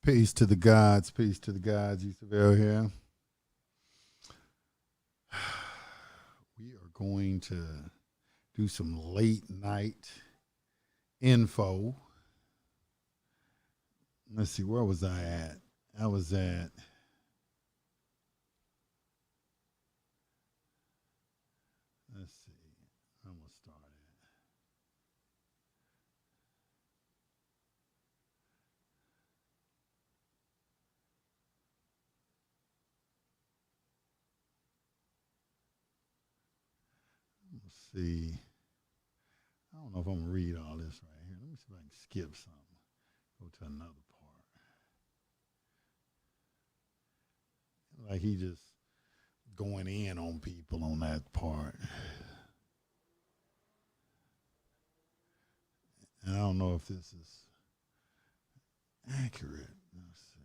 Peace to the gods. Peace to the gods. Yusef here. We are going to do some late night info. Let's see, where was I at? I was at... Let's see. I'm going to start at... Let's see. I don't know if I'm going to read all this right here. Let me see if I can skip something. Go to another part. Like he just going in on people on that part. And I don't know if this is accurate. Let's see.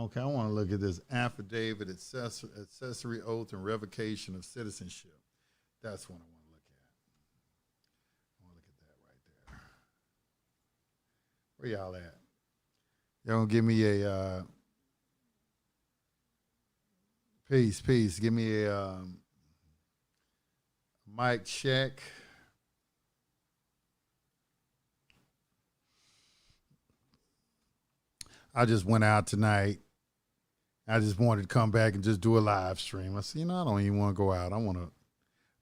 Okay, I want to look at this affidavit, accessory oath, and revocation of citizenship. That's what I want to look at. I want to look at that right there. Where y'all at? Y'all gonna give me a peace. Give me a mic check. I just went out tonight. I just wanted to come back and just do a live stream. I said, I don't even want to go out. I want to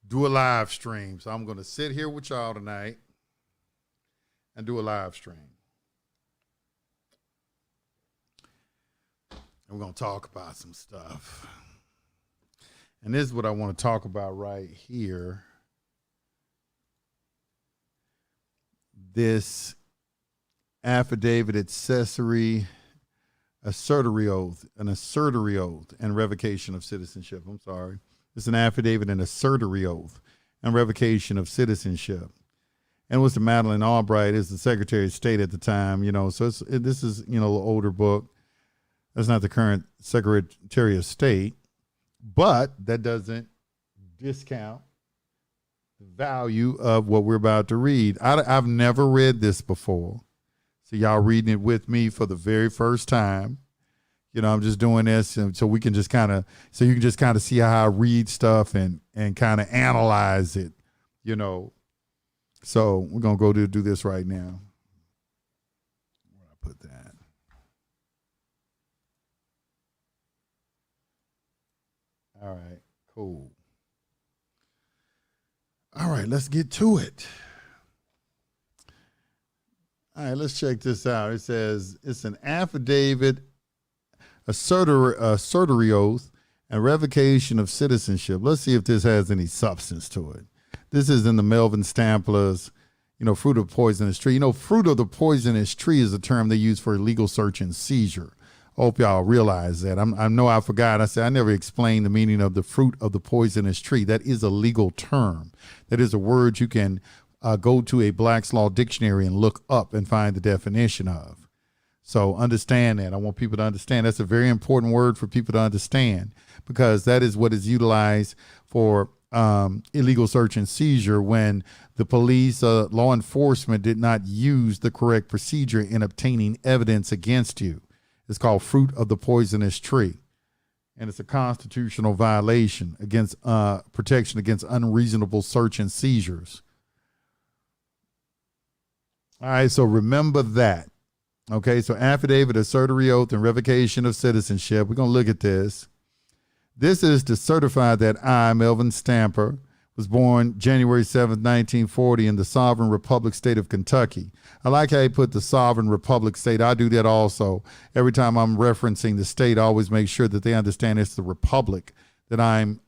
do a live stream. So I'm going to sit here with y'all tonight and do a live stream. And we're going to talk about some stuff. And this is what I want to talk about right here. This affidavit, accessory, assertory oath, an assertory oath, and revocation of citizenship. I'm sorry. It's an affidavit and assertory oath and revocation of citizenship. And it was to Madeleine Albright, is the Secretary of State at the time, so this is, an older book. That's not the current Secretary of State, but that doesn't discount the value of what we're about to read. I've never read this before. So y'all reading it with me for the very first time. I'm just doing this so we can just kind of, so you can just kind of see how I read stuff and kind of analyze it, So we're going to go do this right now. Where I put that? All right, cool. All right, let's get to it. All right, let's check this out. It says it's an affidavit, assertory oath, and revocation of citizenship. Let's see if this has any substance to it. This is in the Melvin Stampler's, fruit of the poisonous tree. Fruit of the poisonous tree is a term they use for illegal search and seizure. I hope y'all realize that. I know I forgot. I said I never explained the meaning of the fruit of the poisonous tree. That is a legal term. That is a word you can go to a Black's Law Dictionary and look up and find the definition of. So understand that. I want people to understand. That's a very important word for people to understand, because that is what is utilized for illegal search and seizure when the police, law enforcement did not use the correct procedure in obtaining evidence against you. It's called fruit of the poisonous tree. And it's a constitutional violation against protection against unreasonable search and seizures. All right, so remember that. Okay, so affidavit, assertory oath, and revocation of citizenship. We're going to look at this. This is to certify that I, Melvin Stamper, was born January 7th, 1940 in the sovereign republic state of Kentucky. I like how he put the sovereign republic state. I do that also. Every time I'm referencing the state, I always make sure that they understand it's the republic that I'm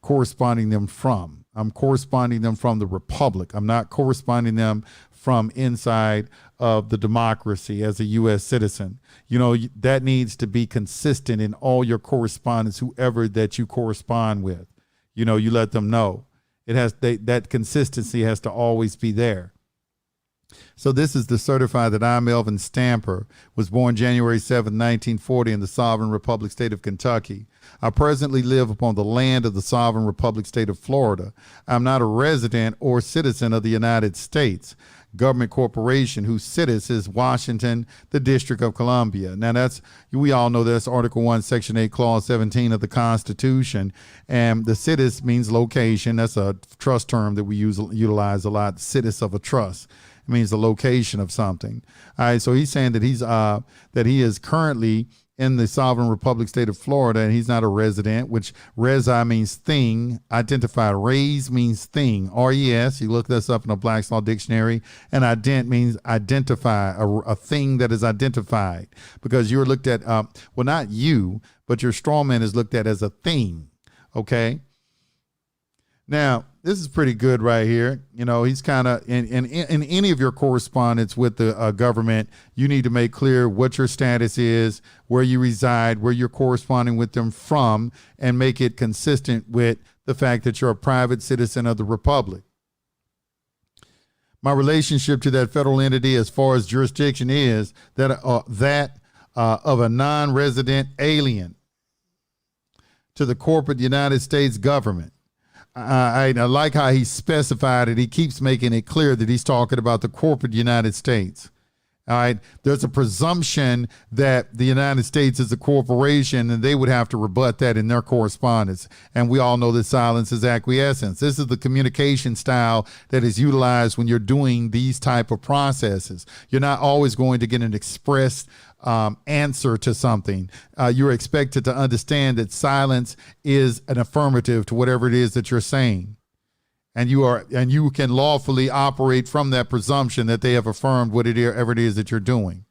corresponding them from. I'm corresponding them from the republic. I'm not corresponding them from inside of the democracy as a U.S. citizen. That needs to be consistent in all your correspondence, whoever that you correspond with. You let them know. It has that consistency has to always be there. So this is to certify that I, Melvin Stamper, was born January 7, 1940 in the Sovereign Republic State of Kentucky. I presently live upon the land of the Sovereign Republic State of Florida. I'm not a resident or citizen of the United States government corporation whose situs is Washington, the District of Columbia. Now we all know that's Article 1, Section 8, Clause 17 of the Constitution. And the situs means location. That's a trust term that we utilize a lot, situs of a trust. It means the location of something. All right, so he's saying that he is currently in the Sovereign Republic State of Florida, and he's not a resident, which resi means thing, identified. Res means thing, R-E-S. You look this up in a Black's Law Dictionary, and ident means identify, a thing that is identified, because you're looked at, well, not you, but your straw man is looked at as a thing, okay? Now, this is pretty good right here. You know, he's kind of, in any of your correspondence with the government, you need to make clear what your status is, where you reside, where you're corresponding with them from, and make it consistent with the fact that you're a private citizen of the Republic. My relationship to that federal entity as far as jurisdiction is that of a non-resident alien to the corporate United States government. I like how he specified it. He keeps making it clear that he's talking about the corporate United States. All right. There's a presumption that the United States is a corporation, and they would have to rebut that in their correspondence. And we all know that silence is acquiescence. This is the communication style that is utilized when you're doing these type of processes. You're not always going to get an express answer to something. You're expected to understand that silence is an affirmative to whatever it is that you're saying. And you can lawfully operate from that presumption that they have affirmed whatever it is that you're doing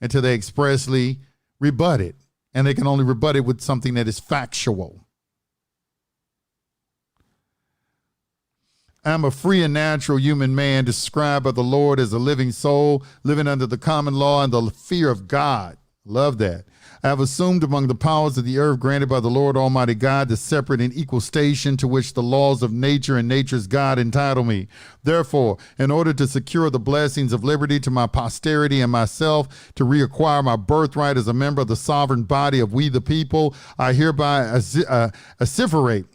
until they expressly rebut it. And they can only rebut it with something that is factual. I'm a free and natural human man described by the Lord as a living soul, living under the common law and the fear of God. Love that. I have assumed among the powers of the earth granted by the Lord Almighty God the separate and equal station to which the laws of nature and nature's God entitle me. Therefore, in order to secure the blessings of liberty to my posterity and myself, to reacquire my birthright as a member of the sovereign body of we the people, I hereby asseverate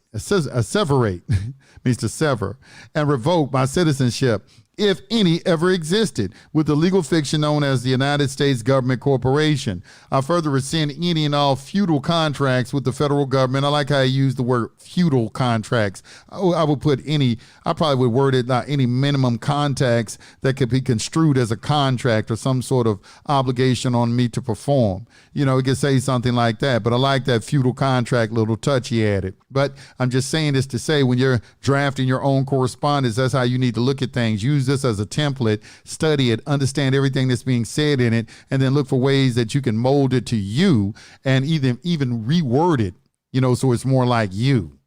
means to sever, and revoke my citizenship, if any ever existed, with the legal fiction known as the United States Government Corporation. I further rescind any and all feudal contracts with the federal government. I like how I use the word feudal contracts. I would put I probably would word it any minimum contacts that could be construed as a contract or some sort of obligation on me to perform. You know, it could say something like that, but I like that feudal contract little touch he added. But I'm just saying this to say, when you're drafting your own correspondence, that's how you need to look at things. Use this as a template, study it, understand everything that's being said in it, and then look for ways that you can mold it to you and even reword it, you know, so it's more like you.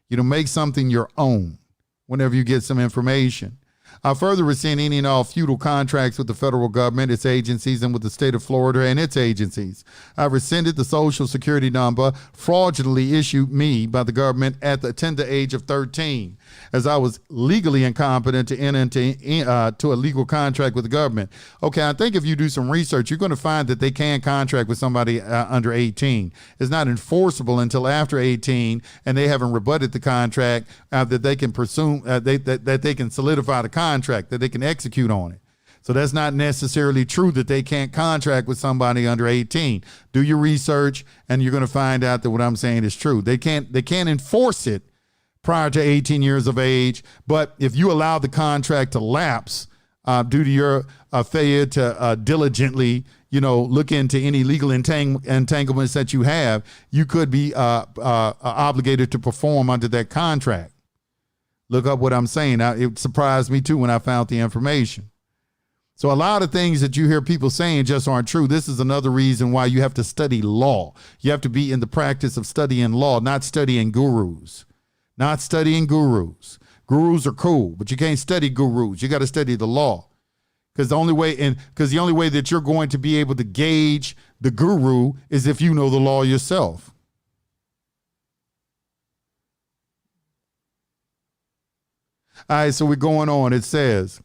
You know, make something your own whenever you get some information. I further rescind any and all feudal contracts with the federal government, its agencies, and with the state of Florida and its agencies. I rescinded the Social Security number fraudulently issued me by the government at the tender age of 13, as I was legally incompetent to enter into a legal contract with the government. Okay, I think if you do some research, you're going to find that they can contract with somebody under 18. It's not enforceable until after 18, and they haven't rebutted the contract that they can presume that they can solidify the contract, that they can execute on it. So that's not necessarily true that they can't contract with somebody under 18. Do your research, and you're going to find out that what I'm saying is true. They can't enforce it prior to 18 years of age, but if you allow the contract to lapse due to your failure to diligently, you know, look into any legal entanglements that you have, you could be obligated to perform under that contract. Look up what I'm saying. It surprised me too when I found the information. So a lot of things that you hear people saying just aren't true. This is another reason why you have to study law. You have to be in the practice of studying law, not studying gurus. Not studying gurus. Gurus are cool, but you can't study gurus. You got to study the law. Because the only way that you're going to be able to gauge the guru is if you know the law yourself. All right, so we're going on. It says,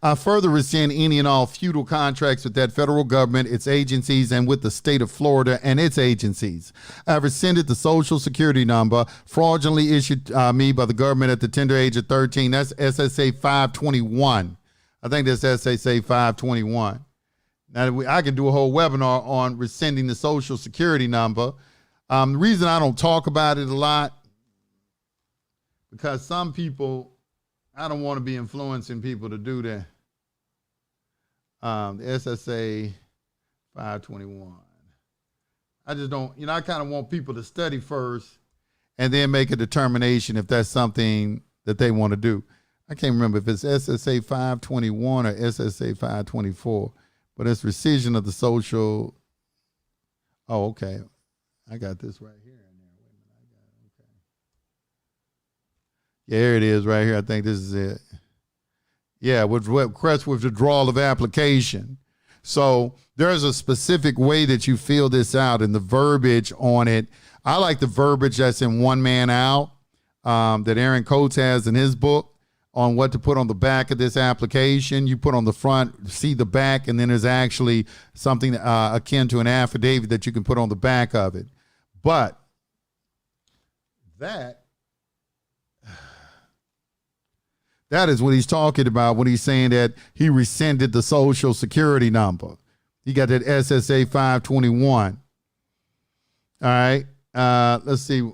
I further rescind any and all feudal contracts with that federal government, its agencies, and with the state of Florida and its agencies. I've rescinded the Social Security number fraudulently issued me by the government at the tender age of 13. That's SSA 521. I think that's SSA 521. Now, I can do a whole webinar on rescinding the Social Security number. The reason I don't talk about it a lot, because some people, I don't want to be influencing people to do that. The SSA 521. I just don't, I kind of want people to study first and then make a determination if that's something that they want to do. I can't remember if it's SSA 521 or SSA 524, but it's rescission of the social. Oh, okay. I got this right here. Yeah, here it is right here. I think this is it. Yeah, request withdrawal of application. So there's a specific way that you fill this out and the verbiage on it. I like the verbiage that's in One Man Out that Aaron Coates has in his book on what to put on the back of this application. You put on the front, see the back, and then there's actually something akin to an affidavit that you can put on the back of it. But that is what he's talking about when he's saying that he rescinded the Social Security number. He got that SSA 521. All right. Let's see.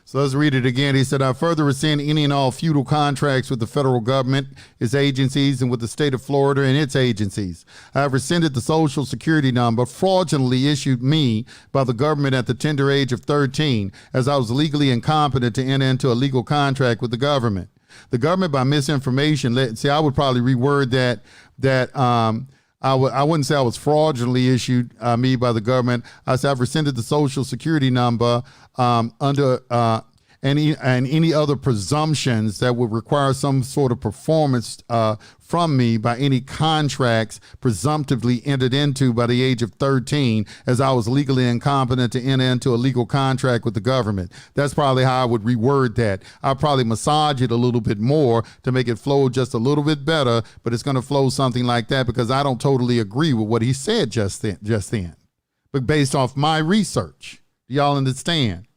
So let's read it again. He said, I further rescind any and all feudal contracts with the federal government, its agencies, and with the state of Florida and its agencies. I have rescinded the Social Security number fraudulently issued me by the government at the tender age of 13, as I was legally incompetent to enter into a legal contract with the government. The government, by misinformation, I would probably reword that I wouldn't say I was fraudulently issued me by the government. I said I've rescinded the Social Security number under any other presumptions that would require some sort of performance from me by any contracts presumptively entered into by the age of 13, as I was legally incompetent to enter into a legal contract with the government. That's probably how I would reword that. I'll probably massage it a little bit more to make it flow just a little bit better, but it's going to flow something like that because I don't totally agree with what he said just then. But based off my research, do y'all understand?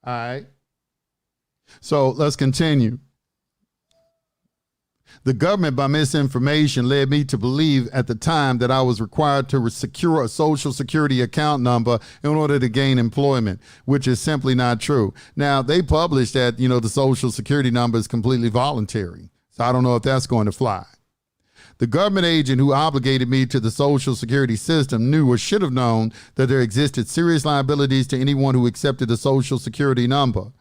All right. So let's continue. The government, by misinformation, led me to believe at the time that I was required to secure a Social Security account number in order to gain employment, which is simply not true. Now, they published that, the Social Security number is completely voluntary. So I don't know if that's going to fly. The government agent who obligated me to the Social Security system knew or should have known that there existed serious liabilities to anyone who accepted a Social Security number.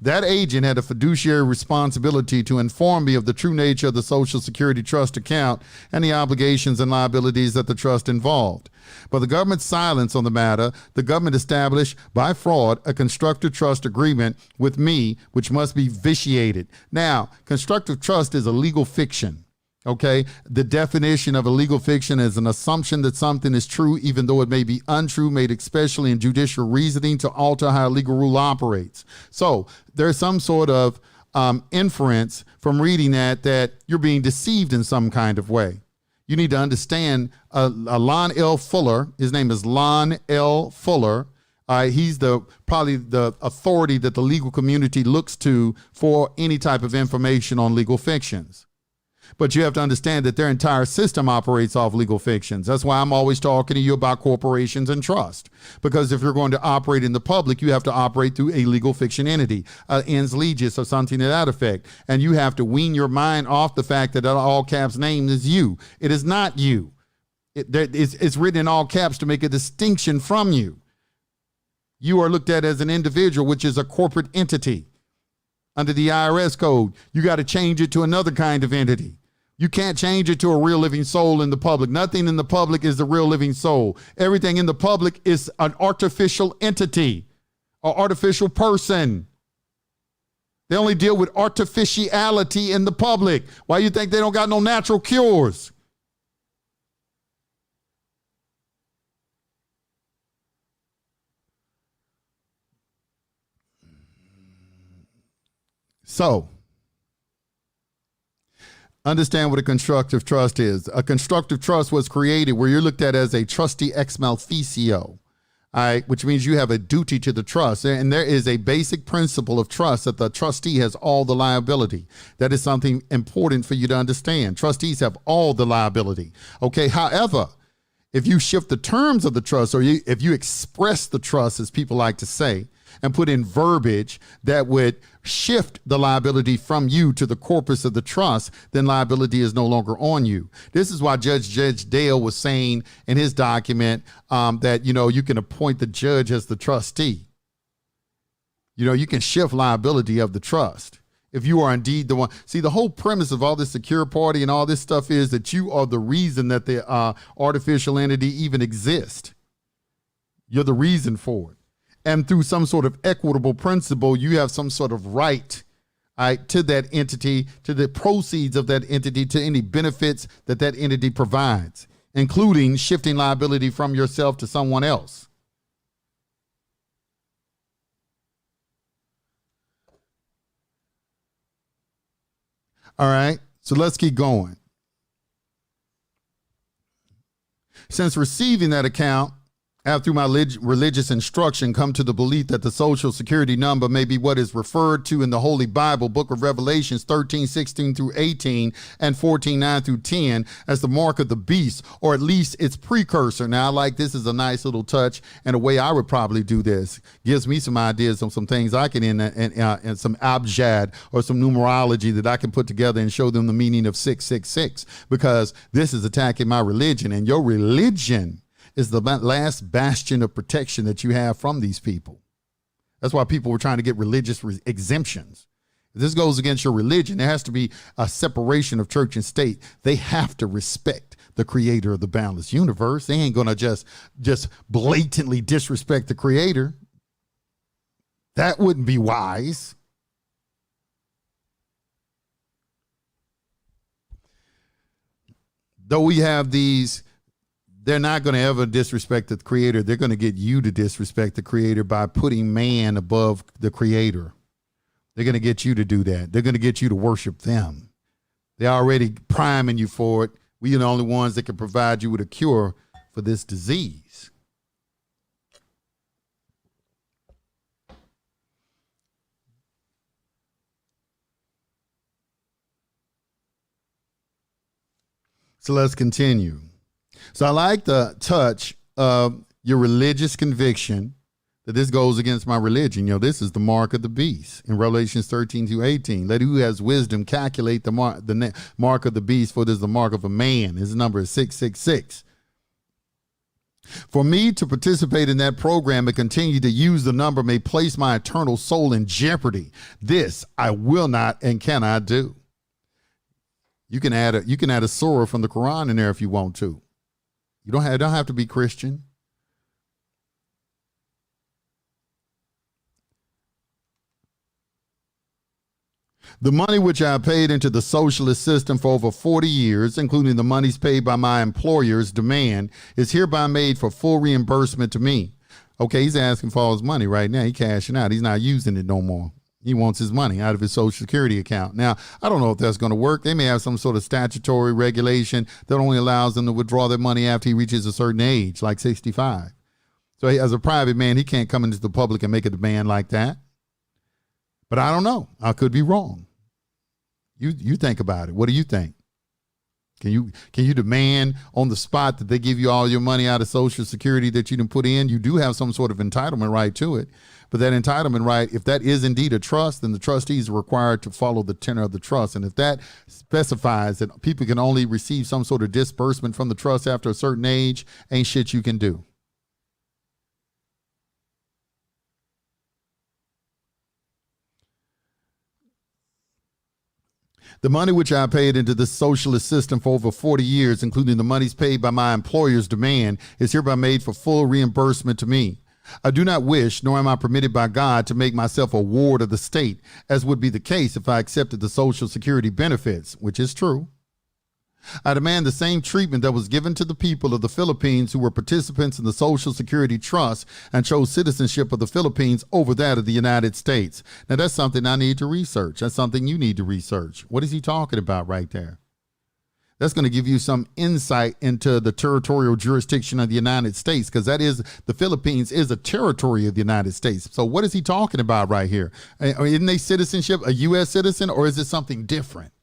That agent had a fiduciary responsibility to inform me of the true nature of the Social Security trust account and the obligations and liabilities that the trust involved. By the government's silence on the matter, the government established by fraud a constructive trust agreement with me, which must be vitiated. Now, constructive trust is a legal fiction. Okay, the definition of a legal fiction is an assumption that something is true, even though it may be untrue, made especially in judicial reasoning to alter how a legal rule operates. So there's some sort of inference from reading that you're being deceived in some kind of way. You need to understand Lon L. Fuller. His name is Lon L. Fuller. He's probably the authority that the legal community looks to for any type of information on legal fictions. But you have to understand that their entire system operates off legal fictions. That's why I'm always talking to you about corporations and trust. Because if you're going to operate in the public, you have to operate through a legal fiction entity, ens legis or something to that effect. And you have to wean your mind off the fact that all caps name is you. It is not you. It's written in all caps to make a distinction from you. You are looked at as an individual, which is a corporate entity. Under the IRS code, you got to change it to another kind of entity. You can't change it to a real living soul in the public. Nothing in the public is the real living soul. Everything in the public is an artificial entity or artificial person. They only deal with artificiality in the public. Why you think they don't got no natural cures? So understand what a constructive trust is. A constructive trust was created where you're looked at as a trustee ex maleficio. All right, which means you have a duty to the trust. And there is a basic principle of trust that the trustee has all the liability. That is something important for you to understand. Trustees have all the liability. Okay, however, if you shift the terms of the trust, or if you express the trust, as people like to say, and put in verbiage that would shift the liability from you to the corpus of the trust, then liability is no longer on you. This is why Judge Dale was saying in his document that, you can appoint the judge as the trustee. You can shift liability of the trust if you are indeed the one. See, the whole premise of all this secure party and all this stuff is that you are the reason that the artificial entity even exists. You're the reason for it. And through some sort of equitable principle, you have some sort of right to that entity, to the proceeds of that entity, to any benefits that that entity provides, including shifting liability from yourself to someone else. All right, so let's keep going. Since receiving that account, through my religious instruction, come to the belief that the social security number may be what is referred to in the Holy Bible, Book of Revelations 13:16 through 18 and 14:9 through 10 as the mark of the beast, or at least its precursor. Now, I like this is a nice little touch, and a way I would probably do this gives me some ideas on some things I can and some abjad or some numerology that I can put together and show them the meaning of 666, because this is attacking my religion, and your religion is the last bastion of protection that you have from these people. That's why people were trying to get religious exemptions. If this goes against your religion, there has to be a separation of church and state. They have to respect the creator of the boundless universe. They ain't going to just blatantly disrespect the creator. That wouldn't be wise. Though we have these, they're not going to ever disrespect the creator. They're going to get you to disrespect the creator by putting man above the creator. They're going to get you to do that. They're going to get you to worship them. They're already priming you for it. We are the only ones that can provide you with a cure for this disease. So let's continue. So I like the touch of your religious conviction that this goes against my religion. This is the mark of the beast in Revelations 13-18. Let who has wisdom calculate the mark of the beast, for this is the mark of a man. His number is 666. For me to participate in that program and continue to use the number may place my eternal soul in jeopardy. This I will not and cannot do. You can add a surah from the Quran in there if you want to. You don't have to be Christian. The money which I paid into the socialist system for over 40 years, including the monies paid by my employer's demand, is hereby made for full reimbursement to me. Okay, he's asking for all his money right now. He's cashing out. He's not using it no more. He wants his money out of his Social Security account. Now, I don't know if that's going to work. They may have some sort of statutory regulation that only allows them to withdraw their money after he reaches a certain age, like 65. So as a private man, he can't come into the public and make a demand like that. But I don't know. I could be wrong. You think about it. What do you think? Can you demand on the spot that they give you all your money out of Social Security that you didn't put in? You do have some sort of entitlement right to it. But that entitlement right, if that is indeed a trust, then the trustees are required to follow the tenor of the trust. And if that specifies that people can only receive some sort of disbursement from the trust after a certain age, ain't shit you can do. The money which I paid into the socialist system for over 40 years, including the monies paid by my employer's demand, is hereby made for full reimbursement to me. I do not wish, nor am I permitted by God, to make myself a ward of the state, as would be the case if I accepted the Social Security benefits, which is true. I demand the same treatment that was given to the people of the Philippines who were participants in the Social Security Trust and chose citizenship of the Philippines over that of the United States. Now, that's something I need to research. That's something you need to research. What is he talking about right there? That's going to give you some insight into the territorial jurisdiction of the United States, because that is, the Philippines is a territory of the United States. So what is he talking about right here? Isn't they citizenship a U.S. citizen, or is it something different?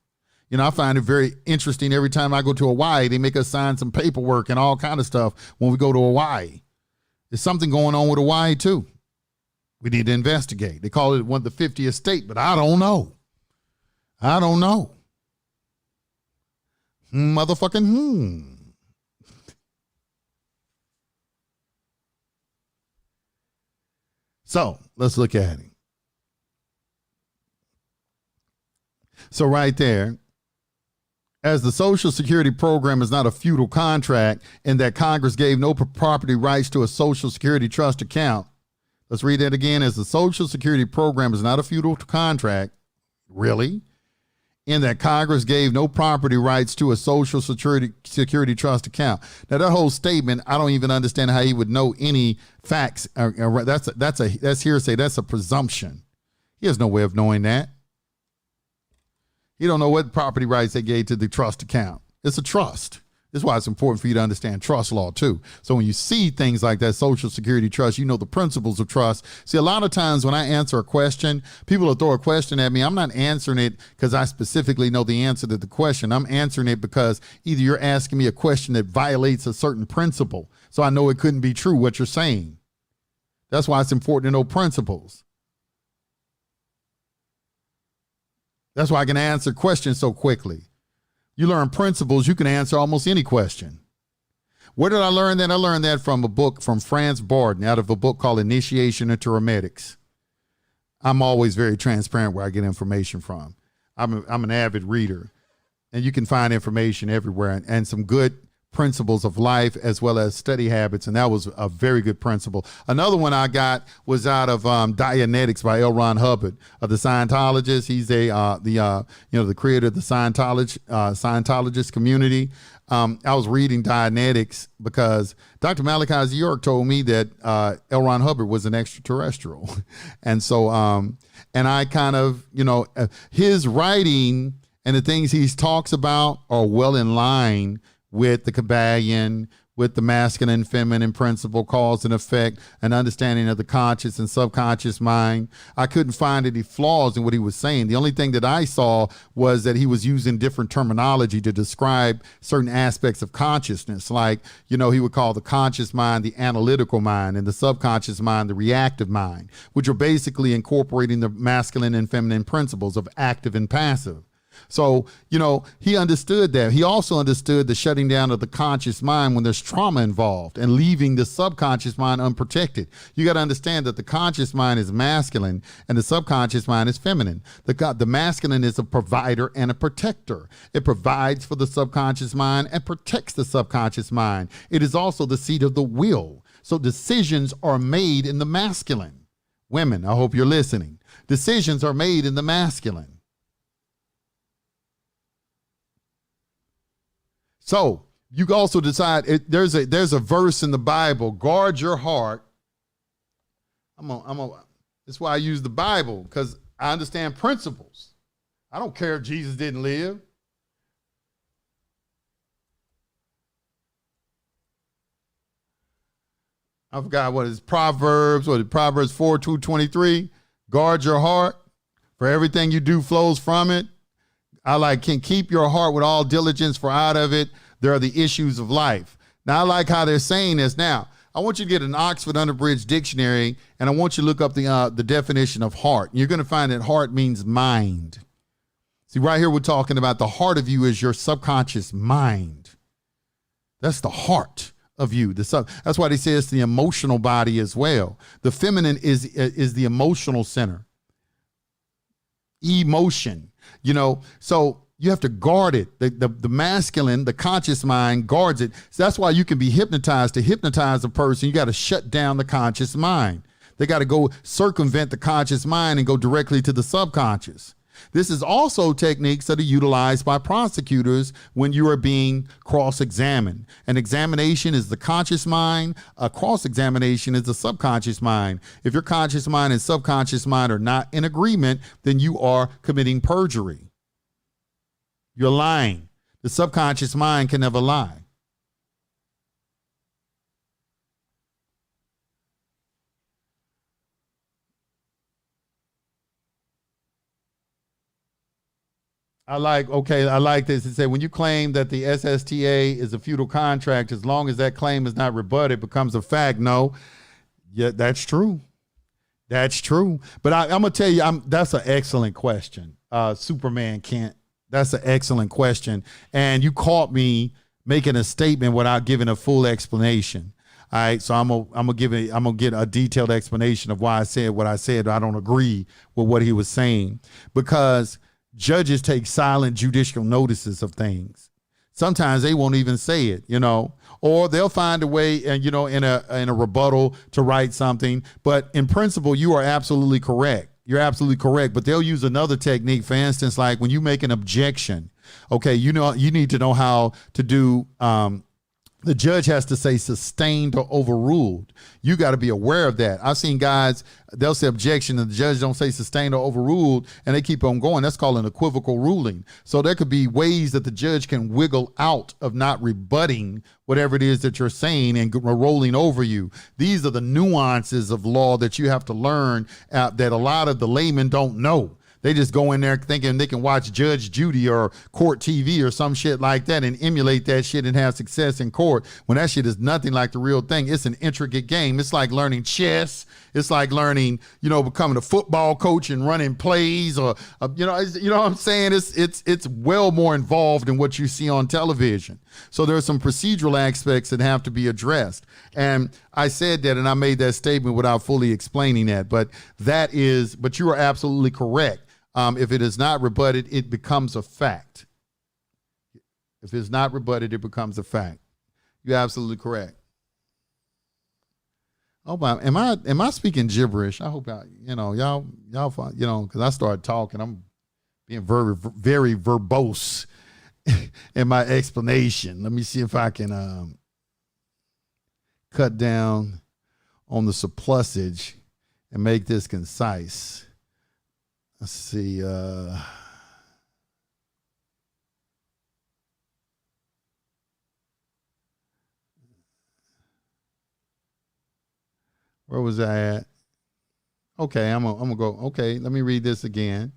You know, I find it very interesting every time I go to Hawaii, they make us sign some paperwork and all kind of stuff when we go to Hawaii. There's something going on with Hawaii too. We need to investigate. They call it one of the 50th state, but I don't know. I don't know. Motherfucking So let's look at it. So right there, as the Social Security program is not a feudal contract in that Congress gave no property rights to a Social Security trust account. Let's read that again. As the Social Security program is not a feudal contract, really, in that Congress gave no property rights to a Social Security trust account. Now, that whole statement, I don't even understand how he would know any facts. That's hearsay. That's a presumption. He has no way of knowing that. You don't know what property rights they gave to the trust account. It's a trust. This is why it's important for you to understand trust law too. So when you see things like that Social Security trust, you know the principles of trust. See, a lot of times when I answer a question, people will throw a question at me. I'm not answering it because I specifically know the answer to the question. I'm answering it because either you're asking me a question that violates a certain principle, so I know it couldn't be true what you're saying. That's why it's important to know principles. That's why I can answer questions so quickly. You learn principles, you can answer almost any question. Where did I learn that? I learned that from a book from Franz Barden, out of a book called Initiation into Hermeneutics. I'm always very transparent where I get information from. I'm an avid reader, and you can find information everywhere, and some good principles of life as well as study habits, and that was a very good principle. Another one I got was out of Dianetics by L. Ron Hubbard of the Scientologists. He's the creator of the Scientologist community. I was reading Dianetics because Dr. Malachi Z. York told me that L. Ron Hubbard was an extraterrestrial, and so and I kind of, his writing and the things he talks about are well in line with the Kabbalion, with the masculine and feminine principle, cause and effect, an understanding of the conscious and subconscious mind. I couldn't find any flaws in what he was saying. The only thing that I saw was that he was using different terminology to describe certain aspects of consciousness. Like, he would call the conscious mind the analytical mind and the subconscious mind the reactive mind, which are basically incorporating the masculine and feminine principles of active and passive. So, he understood that. He also understood the shutting down of the conscious mind when there's trauma involved and leaving the subconscious mind unprotected. You got to understand that the conscious mind is masculine and the subconscious mind is feminine. The masculine is a provider and a protector. It provides for the subconscious mind and protects the subconscious mind. It is also the seat of the will. So decisions are made in the masculine. Women, I hope you're listening. Decisions are made in the masculine. So you also decide, there's a verse in the Bible, guard your heart. That's why I use the Bible, because I understand principles. I don't care if Jesus didn't live. I forgot what is Proverbs 4:23. Guard your heart, for everything you do flows from it. Can keep your heart with all diligence, for out of it there are the issues of life. Now, I like how they're saying this. Now, I want you to get an Oxford Unabridged dictionary, and I want you to look up the definition of heart. You're going to find that heart means mind. See, right here we're talking about the heart of you is your subconscious mind. That's the heart of you. That's why they say it's the emotional body as well. The feminine is the emotional center. Emotion. So you have to guard it. The masculine, the conscious mind guards it. So that's why you can be hypnotized. To hypnotize a person, you got to shut down the conscious mind. They got to go circumvent the conscious mind and go directly to the subconscious. This is also techniques that are utilized by prosecutors when you are being cross-examined. An examination is the conscious mind. A cross-examination is the subconscious mind. If your conscious mind and subconscious mind are not in agreement, then you are committing perjury. You're lying. The subconscious mind can never lie. I like this. It said, when you claim that the SSTA is a feudal contract, as long as that claim is not rebutted, it becomes a fact. No, yeah, that's true. That's true. But I'm going to tell you, that's an excellent question. Superman can't. That's an excellent question. And you caught me making a statement without giving a full explanation. All right, so I'm gonna get a detailed explanation of why I said what I said. I don't agree with what he was saying, because judges take silent judicial notices of things. Sometimes they won't even say it, or they'll find a way, and in a rebuttal to write something. But in principle, you are absolutely correct. You're absolutely correct. But they'll use another technique. For instance, like when you make an objection, okay, you need to know how to do. The judge has to say sustained or overruled. You got to be aware of that. I've seen guys, they'll say objection and the judge don't say sustained or overruled, and they keep on going. That's called an equivocal ruling. So there could be ways that the judge can wiggle out of not rebutting whatever it is that you're saying and rolling over you. These are the nuances of law that you have to learn that a lot of the laymen don't know. They just go in there thinking they can watch Judge Judy or Court TV or some shit like that and emulate that shit and have success in court, when that shit is nothing like the real thing. It's an intricate game. It's like learning chess. It's like learning, becoming a football coach and running plays, or you know what I'm saying? It's well more involved than what you see on television. So there are some procedural aspects that have to be addressed. And I said that, and I made that statement without fully explaining that. But you are absolutely correct. If it is not rebutted, it becomes a fact. If it's not rebutted, it becomes a fact. You're absolutely correct. Oh, am I speaking gibberish? I hope y'all, because I started talking. I'm being very, very verbose in my explanation. Let me see if I can cut down on the surplusage and make this concise. Let's see. Where was I at? Okay, I'm gonna go. Okay, let me read this again.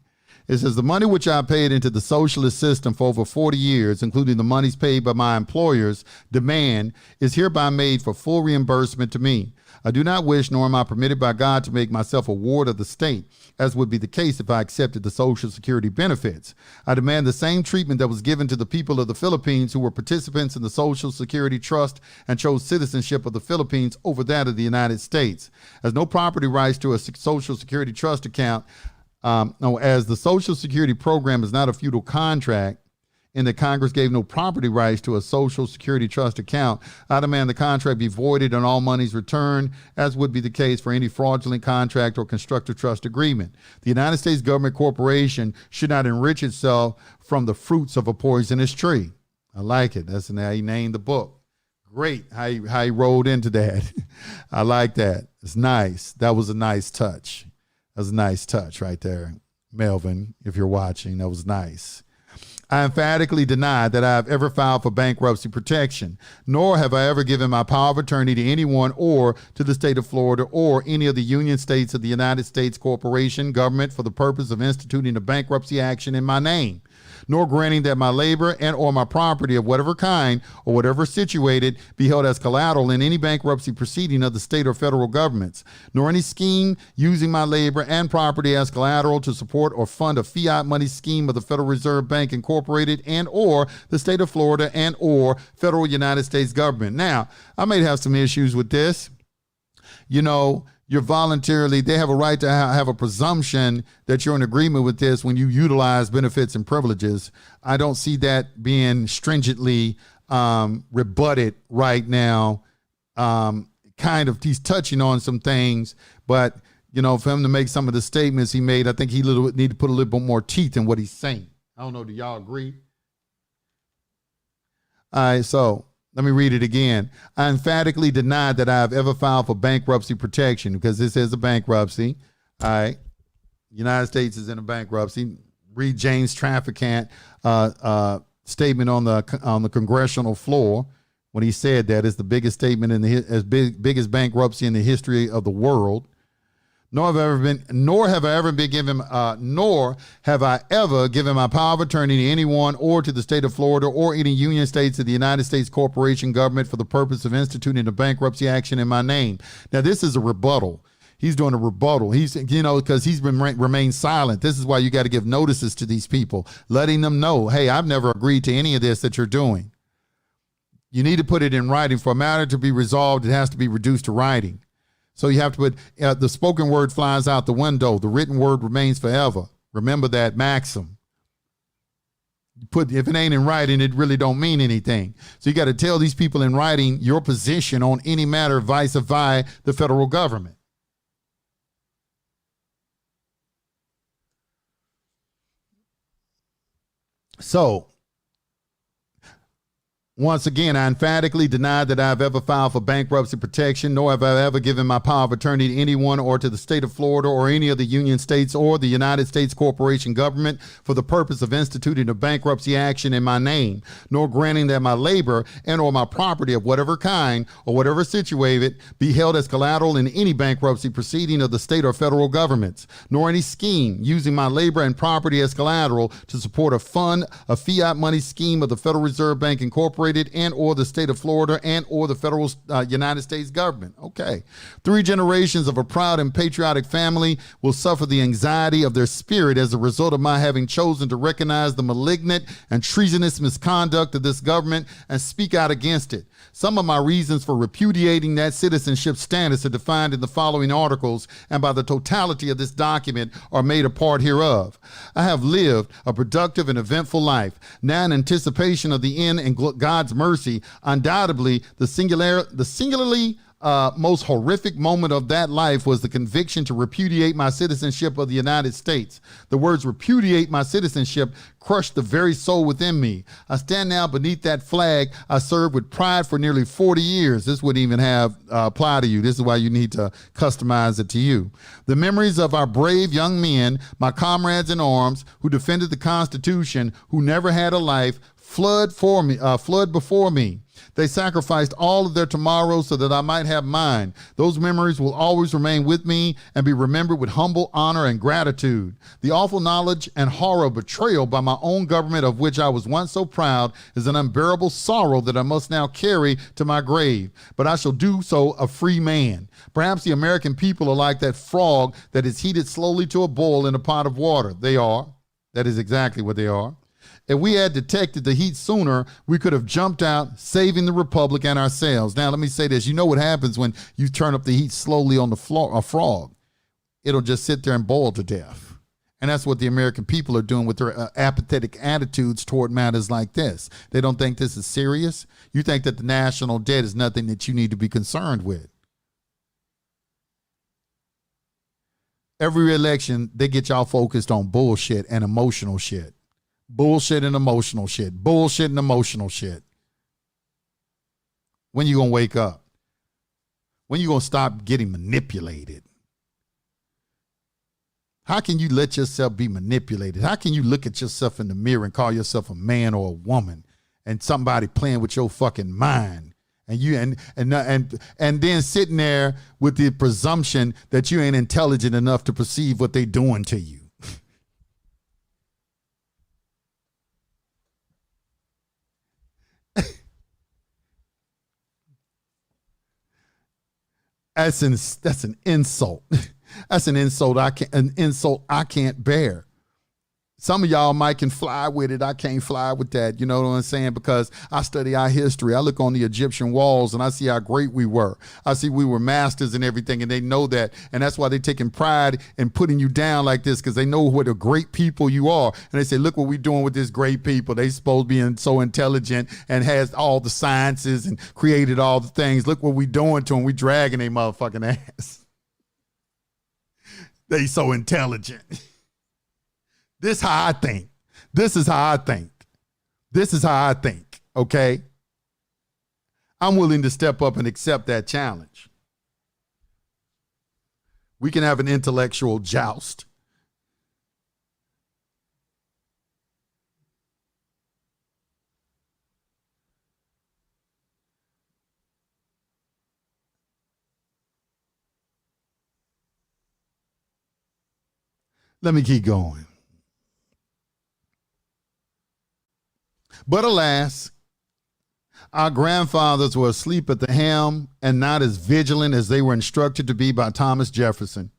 It says, the money which I paid into the socialist system for over 40 years, including the monies paid by my employers, demand, is hereby made for full reimbursement to me. I do not wish, nor am I permitted by God, to make myself a ward of the state, as would be the case if I accepted the Social Security benefits. I demand the same treatment that was given to the people of the Philippines who were participants in the Social Security Trust and chose citizenship of the Philippines over that of the United States. As no property rights to a Social Security Trust account, as the Social Security program is not a feudal contract, and that Congress gave no property rights to a Social Security Trust account, I demand the contract be voided and all monies returned, as would be the case for any fraudulent contract or constructive trust agreement. The United States government corporation should not enrich itself from the fruits of a poisonous tree. I like it. That's how he named the book. Great how he rolled into that. I like that. It's nice. That was a nice touch. That was a nice touch right there. Melvin, if you're watching, that was nice. I emphatically deny that I have ever filed for bankruptcy protection, nor have I ever given my power of attorney to anyone or to the state of Florida or any of the union states of the United States corporation government for the purpose of instituting a bankruptcy action in my name, nor granting that my labor and or my property of whatever kind or whatever situated be held as collateral in any bankruptcy proceeding of the state or federal governments, nor any scheme using my labor and property as collateral to support or fund a fiat money scheme of the Federal Reserve Bank Incorporated and or the state of Florida and or federal United States government. Now, I may have some issues with this. You're voluntarily, they have a right to have a presumption that you're in agreement with this when you utilize benefits and privileges. I don't see that being stringently rebutted right now. He's touching on some things, but you know, for him to make some of the statements he made, I think he need to put a little bit more teeth in what he's saying. I don't know. Do y'all agree? All right, so let me read it again. I emphatically deny that I have ever filed for bankruptcy protection, because this is a bankruptcy. All right. United States is in a bankruptcy. Read James Traficant statement on the congressional floor when he said that it's the biggest statement in the biggest bankruptcy in the history of the world. Nor have I ever given my power of attorney to anyone or to the state of Florida or any union states of the United States corporation government for the purpose of instituting a bankruptcy action in my name. Now, this is a rebuttal. He's doing a rebuttal. He's, you know, because he's been remained silent. This is why you got to give notices to these people, letting them know, hey, I've never agreed to any of this that you're doing. You need to put it in writing. For a matter to be resolved, it has to be reduced to writing. So you have to put the spoken word flies out the window. The written word remains forever. Remember that maxim. If it ain't in writing, it really don't mean anything. So you got to tell these people in writing your position on any matter vis-a-vis the federal government. So, once again, I emphatically deny that I've ever filed for bankruptcy protection, nor have I ever given my power of attorney to anyone or to the state of Florida or any of the union states or the United States corporation government for the purpose of instituting a bankruptcy action in my name, nor granting that my labor and or my property of whatever kind or whatever situated be held as collateral in any bankruptcy proceeding of the state or federal governments, nor any scheme using my labor and property as collateral to support a fiat money scheme of the Federal Reserve Bank Incorporated and or the state of Florida and or the federal United States government. Okay. 3 generations of a proud and patriotic family will suffer the anxiety of their spirit as a result of my having chosen to recognize the malignant and treasonous misconduct of this government and speak out against it. Some of my reasons for repudiating that citizenship status are defined in the following articles, and by the totality of this document are made a part hereof. I have lived a productive and eventful life. Now in anticipation of the end and God's mercy, undoubtedly the singularly most horrific moment of that life was the conviction to repudiate my citizenship of the United States. The words repudiate my citizenship crushed the very soul within me. I stand now beneath that flag I served with pride for nearly 40 years. This wouldn't even have apply to you. This is why you need to customize it to you. The memories of our brave young men, my comrades in arms, who defended the Constitution, who never had a life, flood before me. They sacrificed all of their tomorrows so that I might have mine. Those memories will always remain with me and be remembered with humble honor and gratitude. The awful knowledge and horror of betrayal by my own government, of which I was once so proud, is an unbearable sorrow that I must now carry to my grave. But I shall do so a free man. Perhaps the American people are like that frog that is heated slowly to a boil in a pot of water. They are. That is exactly what they are. If we had detected the heat sooner, we could have jumped out, saving the Republic and ourselves. Now, let me say this. You know what happens when you turn up the heat slowly on a frog? It'll just sit there and boil to death. And that's what the American people are doing with their apathetic attitudes toward matters like this. They don't think this is serious. You think that the national debt is nothing that you need to be concerned with. Every election, they get y'all focused on bullshit and emotional shit. Bullshit and emotional shit. Bullshit and emotional shit. When you gonna wake up? When you gonna stop getting manipulated? How can you let yourself be manipulated? How can you look at yourself in the mirror and call yourself a man or a woman and somebody playing with your fucking mind? And you and then sitting there with the presumption that you ain't intelligent enough to perceive what they doing to you. That's an insult. That's an insult I can't bear. Some of y'all might can fly with it. I can't fly with that. You know what I'm saying? Because I study our history. I look on the Egyptian walls and I see how great we were. I see we were masters and everything, and they know that. And that's why they're taking pride in putting you down like this, because they know what a great people you are. And they say, look what we're doing with this great people. They supposed to be so intelligent and has all the sciences and created all the things. Look what we doing to them. We dragging their motherfucking ass. They so intelligent. This how I think. This is how I think. This is how I think, okay? I'm willing to step up and accept that challenge. We can have an intellectual joust. Let me keep going. But alas, our grandfathers were asleep at the helm and not as vigilant as they were instructed to be by Thomas Jefferson.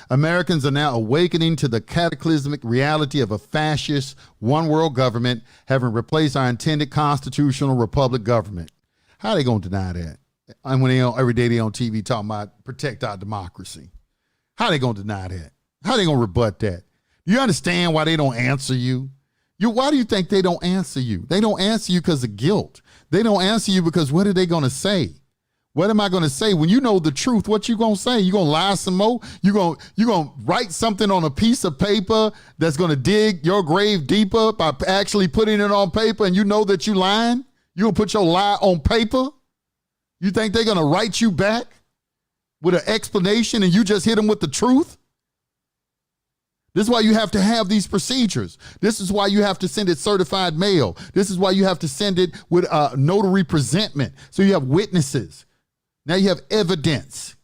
Americans are now awakening to the cataclysmic reality of a fascist one-world government having replaced our intended constitutional republic government. How are they going to deny that? And when every day they on TV talking about protect our democracy. How are they going to deny that? How are they going to rebut that? Do you understand why they don't answer you? Why do you think they don't answer you? They don't answer you because of guilt. They don't answer you because what are they going to say? What am I going to say? When you know the truth, what you going to say? You going to lie some more? You going to write something on a piece of paper that's going to dig your grave deeper by actually putting it on paper, and you know that you lying? You going to put your lie on paper? You think they're going to write you back with an explanation and you just hit them with the truth? This is why you have to have these procedures. This is why you have to send it certified mail. This is why you have to send it with notary presentment. So you have witnesses. Now you have evidence.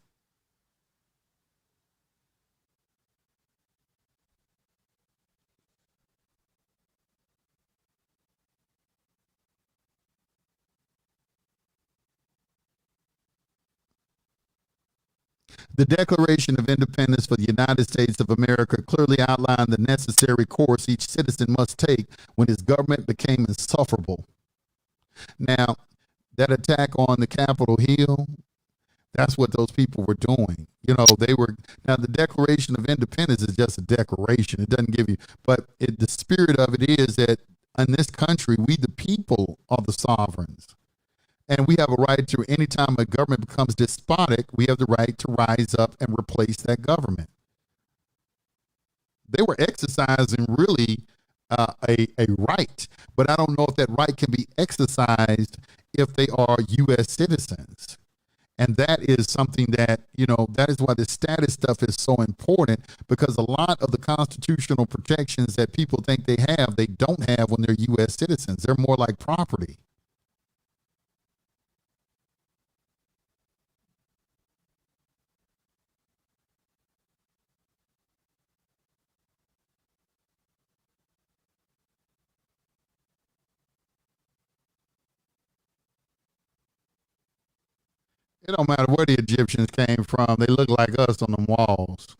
The Declaration of Independence for the United States of America clearly outlined the necessary course each citizen must take when his government became insufferable. Now, that attack on the Capitol Hill, that's what those people were doing. Now the Declaration of Independence is just a declaration. It doesn't give you, but the spirit of it is that in this country, we the people are the sovereigns. And we have a right to, anytime a government becomes despotic, we have the right to rise up and replace that government. They were exercising really a right, but I don't know if that right can be exercised if they are U.S. citizens. And that is something that, that is why the status stuff is so important, because a lot of the constitutional protections that people think they have, they don't have when they're U.S. citizens. They're more like property. It don't matter where the Egyptians came from. They look like us on them walls.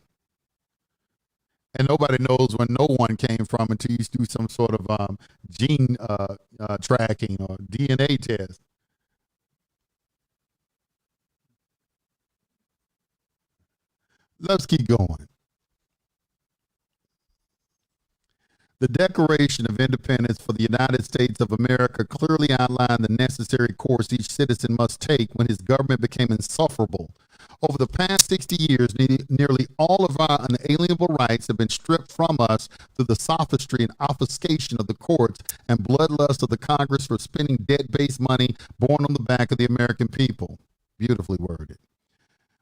And nobody knows where no one came from until you do some sort of gene tracking or DNA test. Let's keep going. The Declaration of Independence for the United States of America clearly outlined the necessary course each citizen must take when his government became insufferable. Over the past 60 years, nearly all of our unalienable rights have been stripped from us through the sophistry and obfuscation of the courts and bloodlust of the Congress for spending debt-based money born on the back of the American people. Beautifully worded.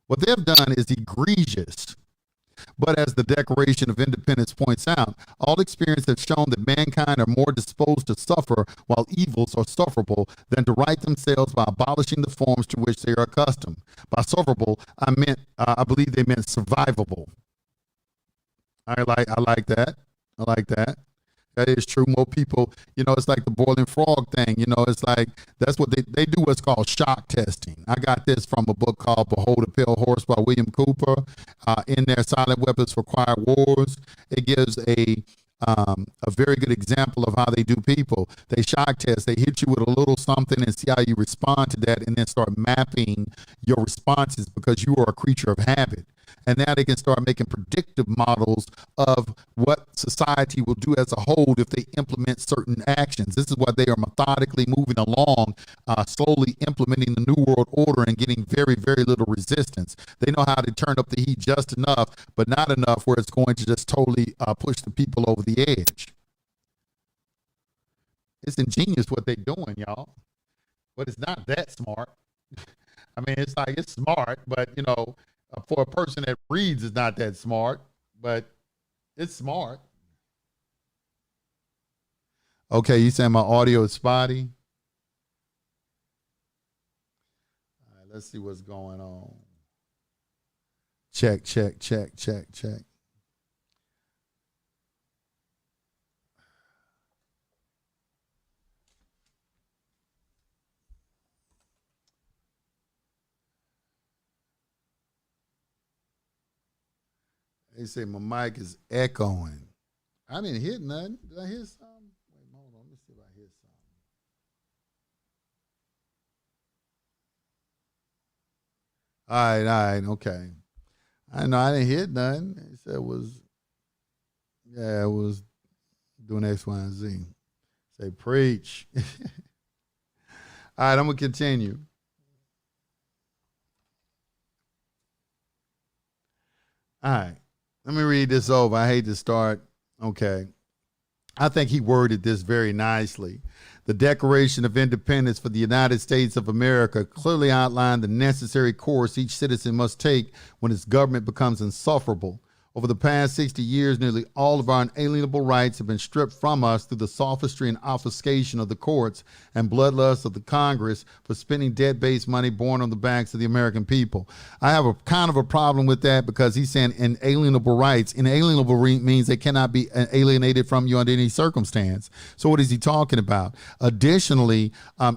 What they have done is egregious. But as the Declaration of Independence points out, all experience has shown that mankind are more disposed to suffer while evils are sufferable than to right themselves by abolishing the forms to which they are accustomed. By sufferable, I believe they meant survivable. I like that. I like that. That is true. More people, it's like the boiling frog thing. It's like that's what they do what's called shock testing. I got this from a book called Behold a Pale Horse by William Cooper. In their Silent Weapons for Quiet Wars, it gives a very good example of how they do people. They shock test. They hit you with a little something and see how you respond to that, and then start mapping your responses because you are a creature of habit. And now they can start making predictive models of what society will do as a whole if they implement certain actions. This is why they are methodically moving along, slowly implementing the New World Order and getting very, very little resistance. They know how to turn up the heat just enough, but not enough where it's going to just totally push the people over the edge. It's ingenious what they're doing, y'all, but it's not that smart. I mean, it's like, it's smart, but you know, for a person that reads, it's not that smart, but it's smart. Okay, you saying my audio is spotty? All right, let's see what's going on. Check, check, check, check, check. They say my mic is echoing. I didn't hear nothing. Did I hear something? Wait, hold on. Let me see if I hear something. All right, okay. I know I didn't hear nothing. They said it was, yeah, it was doing X, Y, and Z. Say preach. All right, I'm gonna continue. All right. Let me read this over. I hate to start. Okay. I think he worded this very nicely. The Declaration of Independence for the United States of America clearly outlined the necessary course each citizen must take when its government becomes insufferable. Over the past 60 years, nearly all of our inalienable rights have been stripped from us through the sophistry and obfuscation of the courts and bloodlust of the Congress for spending debt-based money borne on the backs of the American people. I have a kind of a problem with that because he's saying inalienable rights. Inalienable means they cannot be alienated from you under any circumstance. So what is he talking about? Additionally,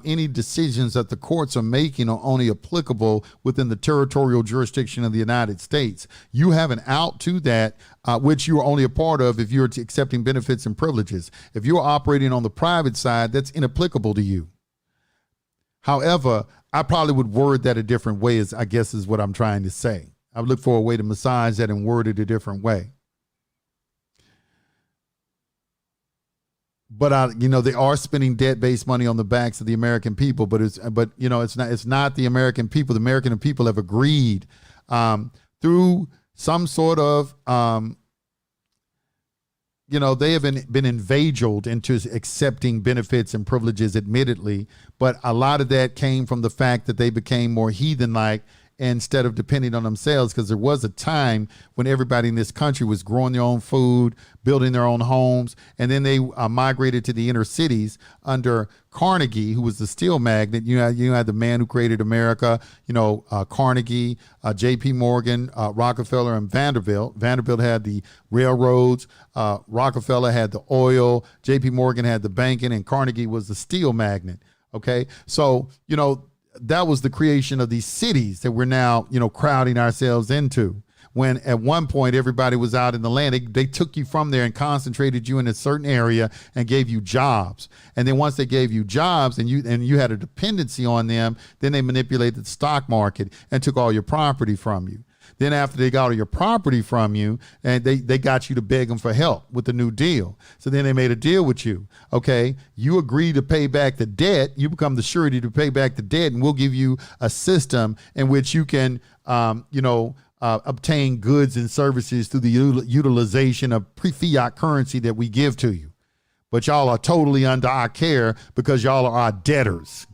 any decisions that the courts are making are only applicable within the territorial jurisdiction of the United States. You have an out to that, which you are only a part of if you're accepting benefits and privileges. If you're operating on the private side, that's inapplicable to you. However, I probably would word that a different way, I guess is what I'm trying to say. I would look for a way to massage that and word it a different way. But you know, they are spending debt-based money on the backs of the American people. But you know, it's not the American people. The American people have agreed through some sort of, you know, they have been inveigled into accepting benefits and privileges, admittedly, but a lot of that came from the fact that they became more heathen-like instead of depending on themselves, because there was a time when everybody in this country was growing their own food, building their own homes, and then they migrated to the inner cities under Carnegie, who was the steel magnate. You had the man who created America, you know, Carnegie, J.P. Morgan, Rockefeller, and Vanderbilt. Vanderbilt had the railroads, Rockefeller had the oil, J.P. Morgan had the banking, and Carnegie was the steel magnate. Okay, so, you know, that was the creation of these cities that we're now, you know, crowding ourselves into. When at one point everybody was out in the land, they took you from there and concentrated you in a certain area and gave you jobs. And then once they gave you jobs and you had a dependency on them, then they manipulated the stock market and took all your property from you. Then after they got all your property from you, and they got you to beg them for help with the New Deal. So then they made a deal with you. Okay, you agree to pay back the debt. You become the surety to pay back the debt, and we'll give you a system in which you can, you know, obtain goods and services through the utilization of fiat currency that we give to you. But y'all are totally under our care because y'all are our debtors.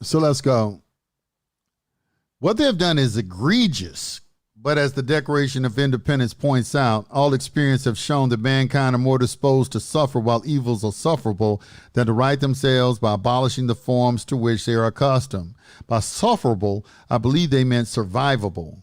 So let's go. What they have done is egregious, but as the Declaration of Independence points out, all experience have shown that mankind are more disposed to suffer while evils are sufferable than to right themselves by abolishing the forms to which they are accustomed. By sufferable, I believe they meant survivable.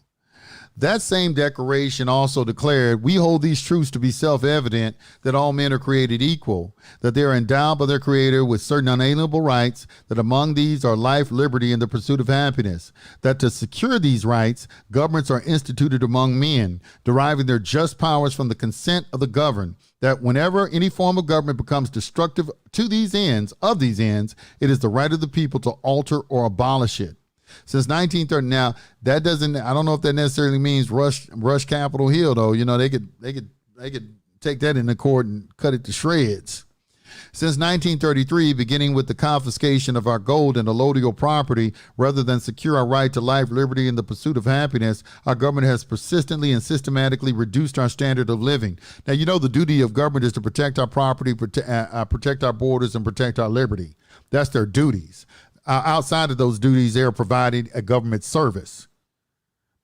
That same declaration also declared, we hold these truths to be self-evident, that all men are created equal, that they are endowed by their Creator with certain unalienable rights, that among these are life, liberty, and the pursuit of happiness, that to secure these rights, governments are instituted among men, deriving their just powers from the consent of the governed, that whenever any form of government becomes destructive to these ends, it is the right of the people to alter or abolish it. Since 1930, now that doesn't, I don't know if that necessarily means rush Capitol Hill, though. You know, they could take that into court and cut it to shreds. Since 1933, beginning with the confiscation of our gold and allodial property, rather than secure our right to life, liberty, and the pursuit of happiness, our government has persistently and systematically reduced our standard of living. Now, you know, the duty of government is to protect our property, protect our borders, and protect our liberty. That's their duties. Outside of those duties, they are providing a government service.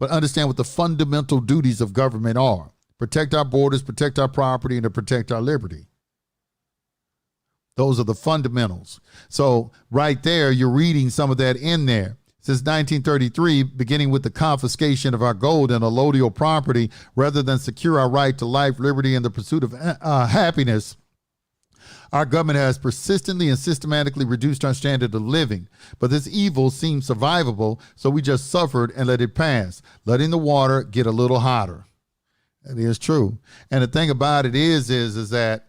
But understand what the fundamental duties of government are: protect our borders, protect our property, and to protect our liberty. Those are the fundamentals. So right there, you're reading some of that in there. Since 1933, beginning with the confiscation of our gold and allodial property, rather than secure our right to life, liberty, and the pursuit of happiness, our government has persistently and systematically reduced our standard of living. But this evil seemed survivable, so we just suffered and let it pass, letting the water get a little hotter. That is true. And the thing about it is that,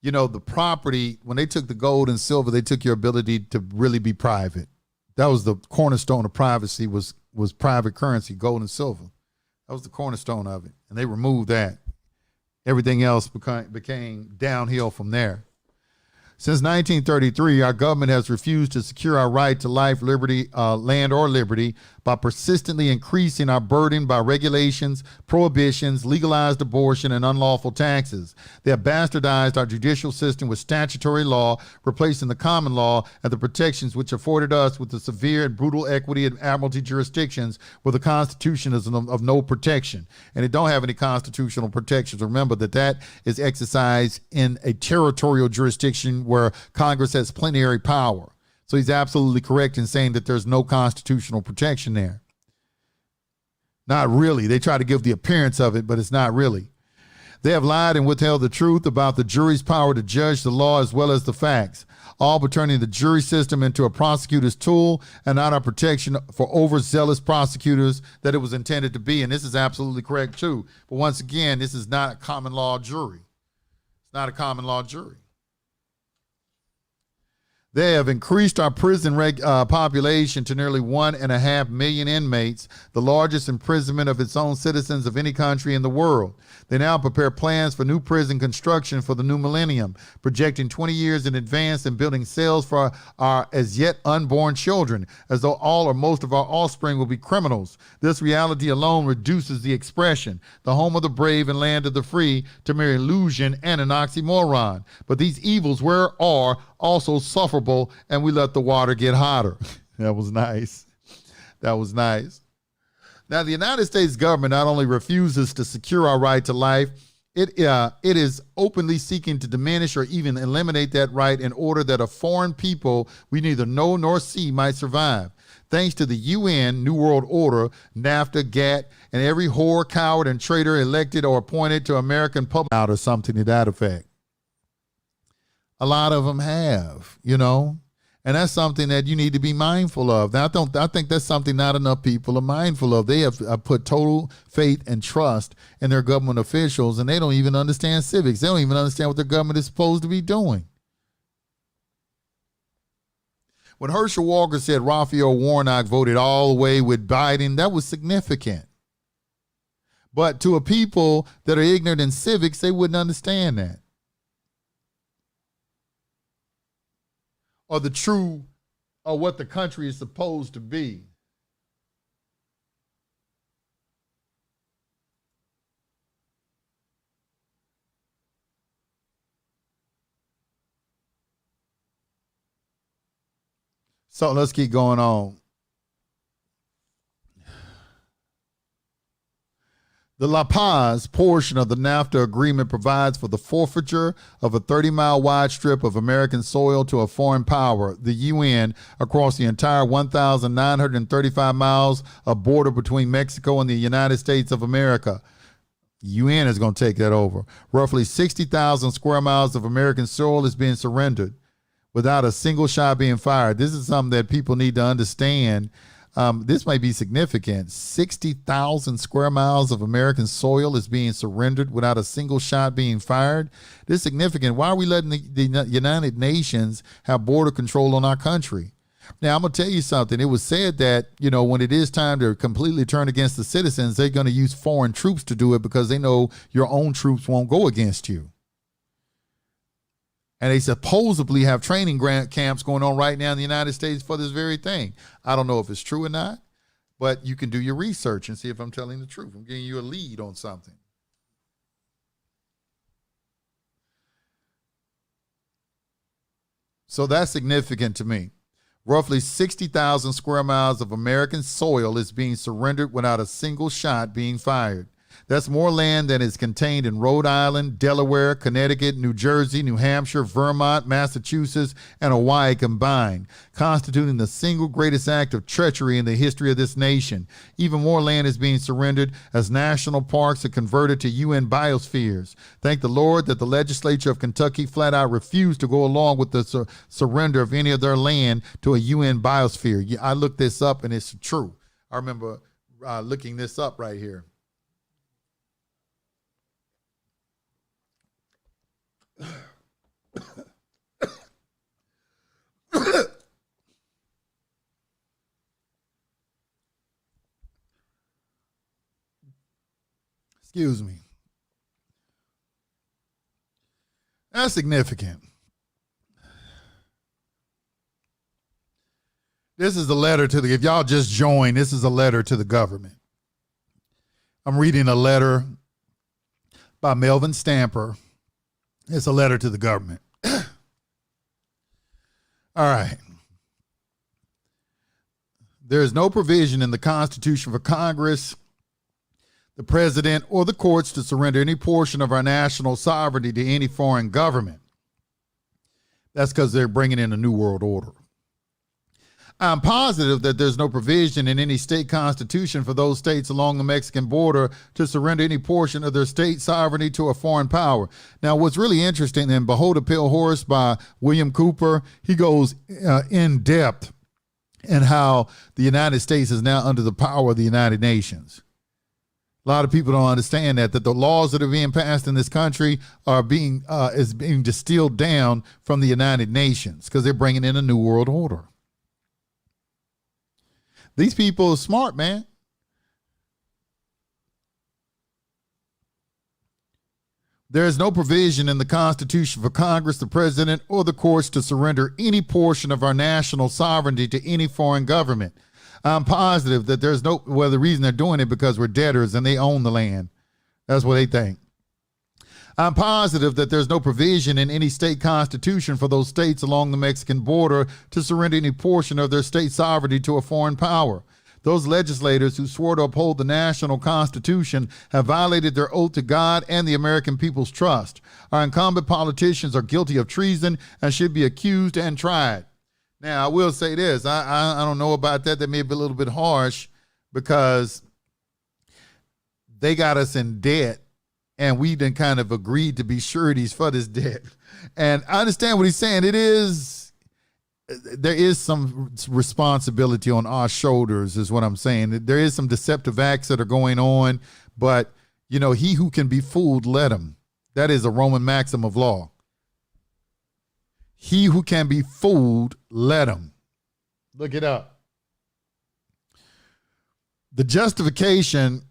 you know, the property, when they took the gold and silver, they took your ability to really be private. That was the cornerstone of privacy, was private currency, gold and silver. That was the cornerstone of it. And they removed that. Everything else became downhill from there. Since 1933, our government has refused to secure our right to life, liberty, land, or liberty by persistently increasing our burden by regulations, prohibitions, legalized abortion, and unlawful taxes. They have bastardized our judicial system with statutory law, replacing the common law and the protections which afforded us with the severe and brutal equity and admiralty jurisdictions where the Constitution is of no protection. And it don't have any constitutional protections. Remember that is exercised in a territorial jurisdiction where Congress has plenary power. So he's absolutely correct in saying that there's no constitutional protection there. Not really. They try to give the appearance of it, but it's not really. They have lied and withheld the truth about the jury's power to judge the law as well as the facts, all but turning the jury system into a prosecutor's tool and not a protection for overzealous prosecutors that it was intended to be. And this is absolutely correct too. But once again, this is not a common law jury. It's not a common law jury. They have increased our prison population to nearly 1.5 million inmates, the largest imprisonment of its own citizens of any country in the world. They now prepare plans for new prison construction for the new millennium, projecting 20 years in advance and building cells for our as yet unborn children, as though all or most of our offspring will be criminals. This reality alone reduces the expression, the home of the brave and land of the free, to mere illusion and an oxymoron. But these evils are also sufferable, and we let the water get hotter. That was nice. That was nice. Now, the United States government not only refuses to secure our right to life, it is openly seeking to diminish or even eliminate that right in order that a foreign people we neither know nor see might survive. Thanks to the UN, New World Order, NAFTA, GATT, and every whore, coward, and traitor elected or appointed to American public out or something to that effect. A lot of them have, you know, and that's something that you need to be mindful of. Now, I think that's something not enough people are mindful of. They have put total faith and trust in their government officials, and they don't even understand civics. They don't even understand what their government is supposed to be doing. When Herschel Walker said Raphael Warnock voted all the way with Biden, that was significant. But to a people that are ignorant in civics, they wouldn't understand that. Or the true, or what the country is supposed to be. So let's keep going on. The La Paz portion of the NAFTA agreement provides for the forfeiture of a 30-mile wide strip of American soil to a foreign power, the UN, across the entire 1,935 miles of border between Mexico and the United States of America. UN is going to take that over. Roughly 60,000 square miles of American soil is being surrendered without a single shot being fired. This is something that people need to understand. This might be significant. 60,000 square miles of American soil is being surrendered without a single shot being fired. This is significant. Why are we letting the United Nations have border control on our country? Now, I'm going to tell you something. It was said that, when it is time to completely turn against the citizens, they're going to use foreign troops to do it because they know your own troops won't go against you. And they supposedly have training camps going on right now in the United States for this very thing. I don't know if it's true or not, but you can do your research and see if I'm telling the truth. I'm giving you a lead on something. So that's significant to me. Roughly 60,000 square miles of American soil is being surrendered without a single shot being fired. That's more land than is contained in Rhode Island, Delaware, Connecticut, New Jersey, New Hampshire, Vermont, Massachusetts, and Hawaii combined, constituting the single greatest act of treachery in the history of this nation. Even more land is being surrendered as national parks are converted to UN biospheres. Thank the Lord that the legislature of Kentucky flat out refused to go along with the surrender of any of their land to a UN biosphere. I looked this up and it's true. I remember looking this up right here. Excuse me. That's significant. This is the letter to if y'all just joined, this is a letter to the government. I'm reading a letter by Melvin Stamper. It's a letter to the government. All right. There is no provision in the Constitution for Congress, the president, or the courts to surrender any portion of our national sovereignty to any foreign government. That's because they're bringing in a new world order. I'm positive that there's no provision in any state constitution for those states along the Mexican border to surrender any portion of their state sovereignty to a foreign power. Now, what's really interesting in Behold a Pale Horse by William Cooper, he goes in depth in how the United States is now under the power of the United Nations. A lot of people don't understand that the laws that are being passed in this country are being distilled down from the United Nations because they're bringing in a new world order. These people are smart, man. There is no provision in the Constitution for Congress, the president, or the courts to surrender any portion of our national sovereignty to any foreign government. I'm positive that there's the reason they're doing it because we're debtors and they own the land. That's what they think. I'm positive that there's no provision in any state constitution for those states along the Mexican border to surrender any portion of their state sovereignty to a foreign power. Those legislators who swore to uphold the national constitution have violated their oath to God and the American people's trust. Our incumbent politicians are guilty of treason and should be accused and tried. Now, I will say this. I don't know about that. That may be a little bit harsh because they got us in debt. And we then kind of agreed to be sureties for this debt. And I understand what he's saying. There is some responsibility on our shoulders is what I'm saying. There is some deceptive acts that are going on, but he who can be fooled, let him. That is a Roman maxim of law. He who can be fooled, let him. Look it up. The justification,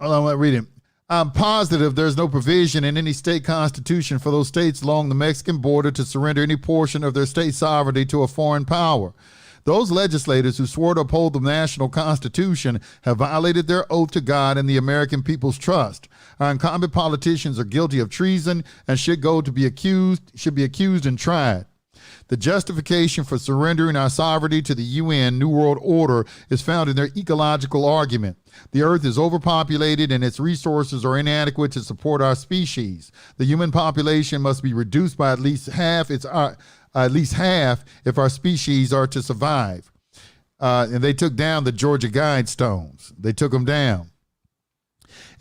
I'm reading. I'm positive there's no provision in any state constitution for those states along the Mexican border to surrender any portion of their state sovereignty to a foreign power. Those legislators who swore to uphold the national constitution have violated their oath to God and the American people's trust. Our incumbent politicians are guilty of treason and should be accused and tried. The justification for surrendering our sovereignty to the UN New World Order is found in their ecological argument. The earth is overpopulated and its resources are inadequate to support our species. The human population must be reduced by at least half if our species are to survive. And they took down the Georgia Guidestones. They took them down.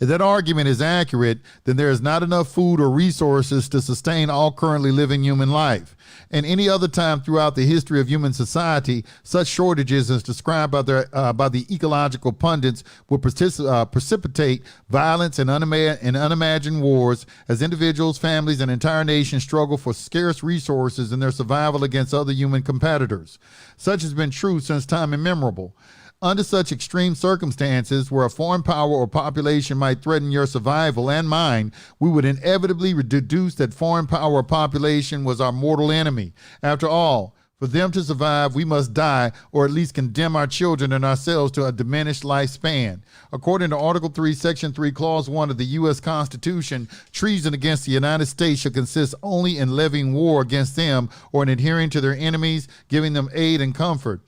If that argument is accurate, then there is not enough food or resources to sustain all currently living human life. And any other time throughout the history of human society, such shortages as described by the ecological pundits will precipitate violence and unimagined wars as individuals, families, and entire nations struggle for scarce resources in their survival against other human competitors. Such has been true since time immemorial. Under such extreme circumstances, where a foreign power or population might threaten your survival and mine, we would inevitably deduce that foreign power or population was our mortal enemy. After all, for them to survive, we must die, or at least condemn our children and ourselves to a diminished lifespan. According to Article 3, Section 3, Clause 1 of the U.S. Constitution, treason against the United States shall consist only in levying war against them or in adhering to their enemies, giving them aid and comfort.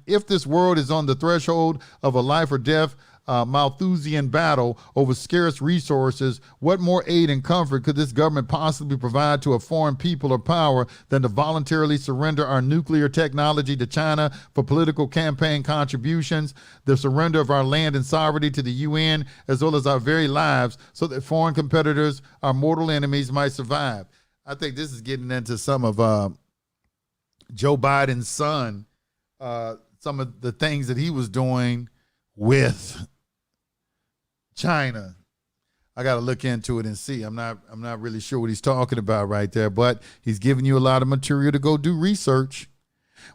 If this world is on the threshold of a life or death Malthusian battle over scarce resources, what more aid and comfort could this government possibly provide to a foreign people or power than to voluntarily surrender our nuclear technology to China for political campaign contributions, the surrender of our land and sovereignty to the UN, as well as our very lives, so that foreign competitors, our mortal enemies, might survive? I think this is getting into some of Joe Biden's son, some of the things that he was doing with China. I got to look into it and see. I'm not really sure what he's talking about right there, but he's giving you a lot of material to go do research.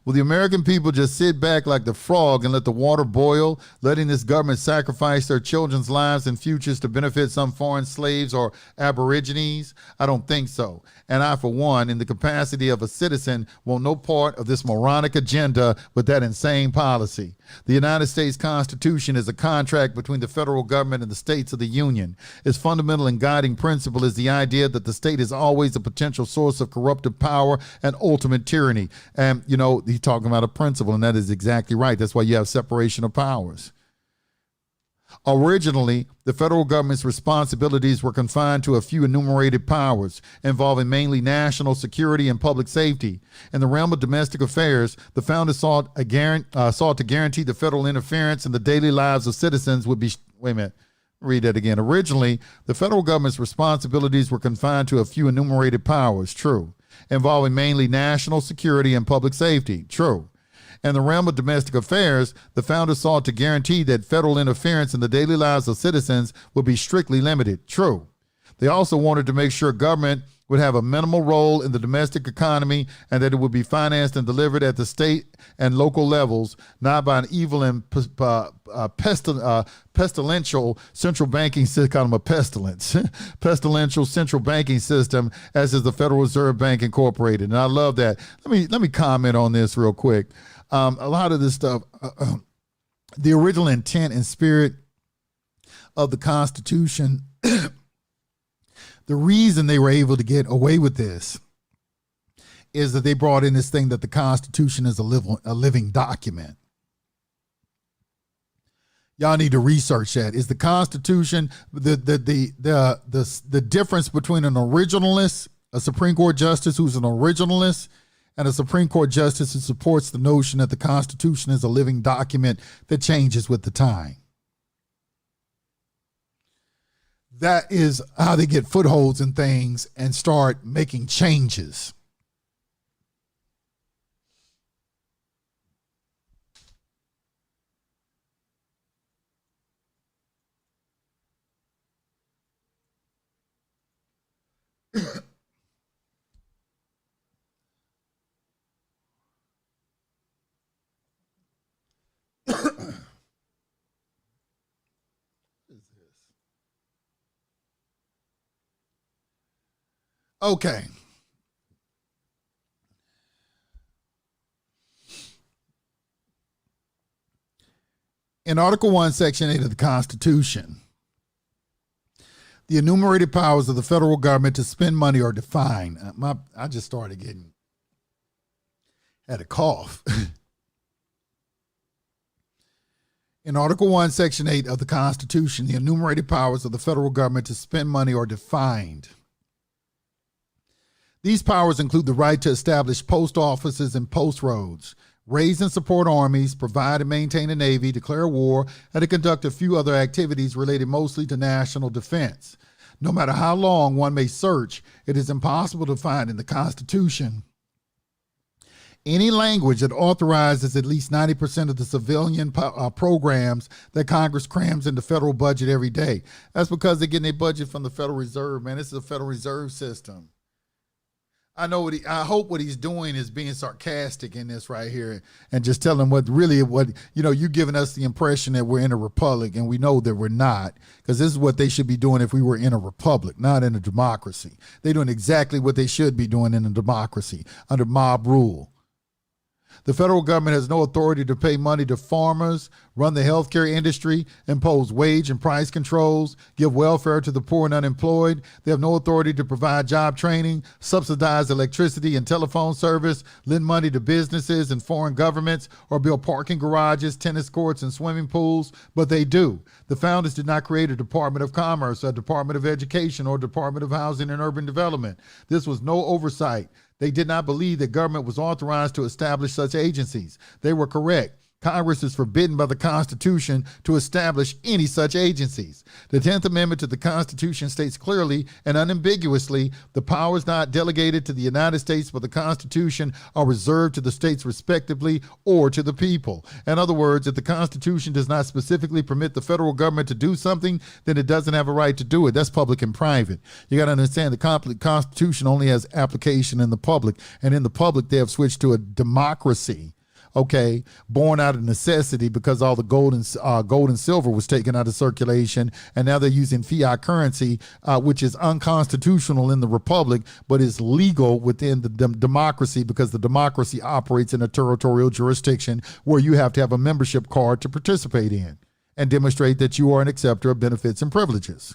Will the American people just sit back like the frog and let the water boil, letting this government sacrifice their children's lives and futures to benefit some foreign slaves or aborigines? I don't think so. And I, for one, in the capacity of a citizen, want no part of this moronic agenda with that insane policy. The United States Constitution is a contract between the federal government and the states of the Union. Its fundamental and guiding principle is the idea that the state is always a potential source of corruptive power and ultimate tyranny. And, you know, he's talking about a principle, and that is exactly right. That's why you have separation of powers. Originally, the federal government's responsibilities were confined to a few enumerated powers involving mainly national security and public safety. In the realm of domestic affairs, the founders sought to guarantee the federal interference in the daily lives of citizens would be, wait a minute, read that again. Originally, the federal government's responsibilities were confined to a few enumerated powers, true, involving mainly national security and public safety, true. In the realm of domestic affairs, the founders sought to guarantee that federal interference in the daily lives of citizens would be strictly limited. True. They also wanted to make sure government would have a minimal role in the domestic economy and that it would be financed and delivered at the state and local levels, not by an evil and pestilential central banking system, call them a pestilence, pestilential central banking system, as is the Federal Reserve Bank Incorporated. And I love that. Let me comment on this real quick. A lot of this stuff, the original intent and spirit of the Constitution, the reason they were able to get away with this is that they brought in this thing that the Constitution is a living document. Y'all need to research that. Is the Constitution the difference between an originalist, a Supreme Court justice who's an originalist, and a Supreme Court justice who supports the notion that the Constitution is a living document that changes with the time? That is how they get footholds in things and start making changes. Okay. In Article 1, Section 8 of the Constitution, the enumerated powers of the federal government to spend money are defined. I just started getting Had a cough. In Article 1, Section 8 of the Constitution, the enumerated powers of the federal government to spend money are defined. These powers include the right to establish post offices and post roads, raise and support armies, provide and maintain a navy, declare war, and to conduct a few other activities related mostly to national defense. No matter how long one may search, it is impossible to find in the Constitution any language that authorizes at least 90% of the civilian programs that Congress crams into federal budget every day. That's because they're getting their budget from the Federal Reserve, man. This is a Federal Reserve system. I hope what he's doing is being sarcastic in this right here and just telling you're giving us the impression that we're in a republic, and we know that we're not, because this is what they should be doing if we were in a republic, not in a democracy. They're doing exactly what they should be doing in a democracy, under mob rule. The federal government has no authority to pay money to farmers, run the healthcare industry, impose wage and price controls, give welfare to the poor and unemployed. They have no authority to provide job training, subsidize electricity and telephone service, lend money to businesses and foreign governments, or build parking garages, tennis courts, and swimming pools, but they do. The founders did not create a Department of Commerce, a Department of Education, or Department of Housing and Urban Development. This was no oversight. They did not believe that government was authorized to establish such agencies. They were correct. Congress is forbidden by the Constitution to establish any such agencies. The 10th Amendment to the Constitution states clearly and unambiguously the powers not delegated to the United States by the Constitution are reserved to the states respectively or to the people. In other words, if the Constitution does not specifically permit the federal government to do something, then it doesn't have a right to do it. That's public and private. You got to understand the Constitution only has application in the public, and in the public they have switched to a democracy. Okay, born out of necessity because all the gold and silver was taken out of circulation, and now they're using fiat currency, which is unconstitutional in the republic, but is legal within the democracy because the democracy operates in a territorial jurisdiction where you have to have a membership card to participate in and demonstrate that you are an acceptor of benefits and privileges.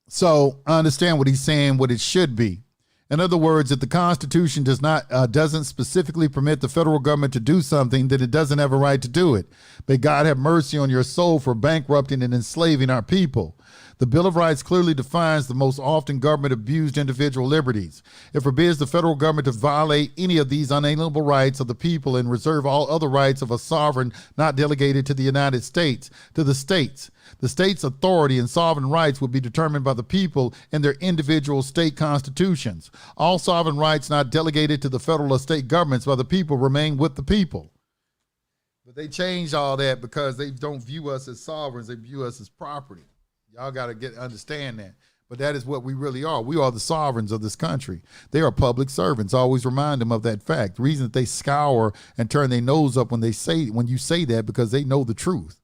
So I understand what he's saying, what it should be. In other words, if the Constitution doesn't specifically permit the federal government to do something, then it doesn't have a right to do it. May God have mercy on your soul for bankrupting and enslaving our people. The Bill of Rights clearly defines the most often government-abused individual liberties. It forbids the federal government to violate any of these unalienable rights of the people and reserve all other rights of a sovereign not delegated to the United States, to the states. The state's authority and sovereign rights will be determined by the people in their individual state constitutions. All sovereign rights not delegated to the federal or state governments by the people remain with the people. But they changed all that because they don't view us as sovereigns, they view us as property. Y'all got to understand that. But that is what we really are. We are the sovereigns of this country. They are public servants. Always remind them of that fact. The reason that they scour and turn their nose up when you say that, because they know the truth.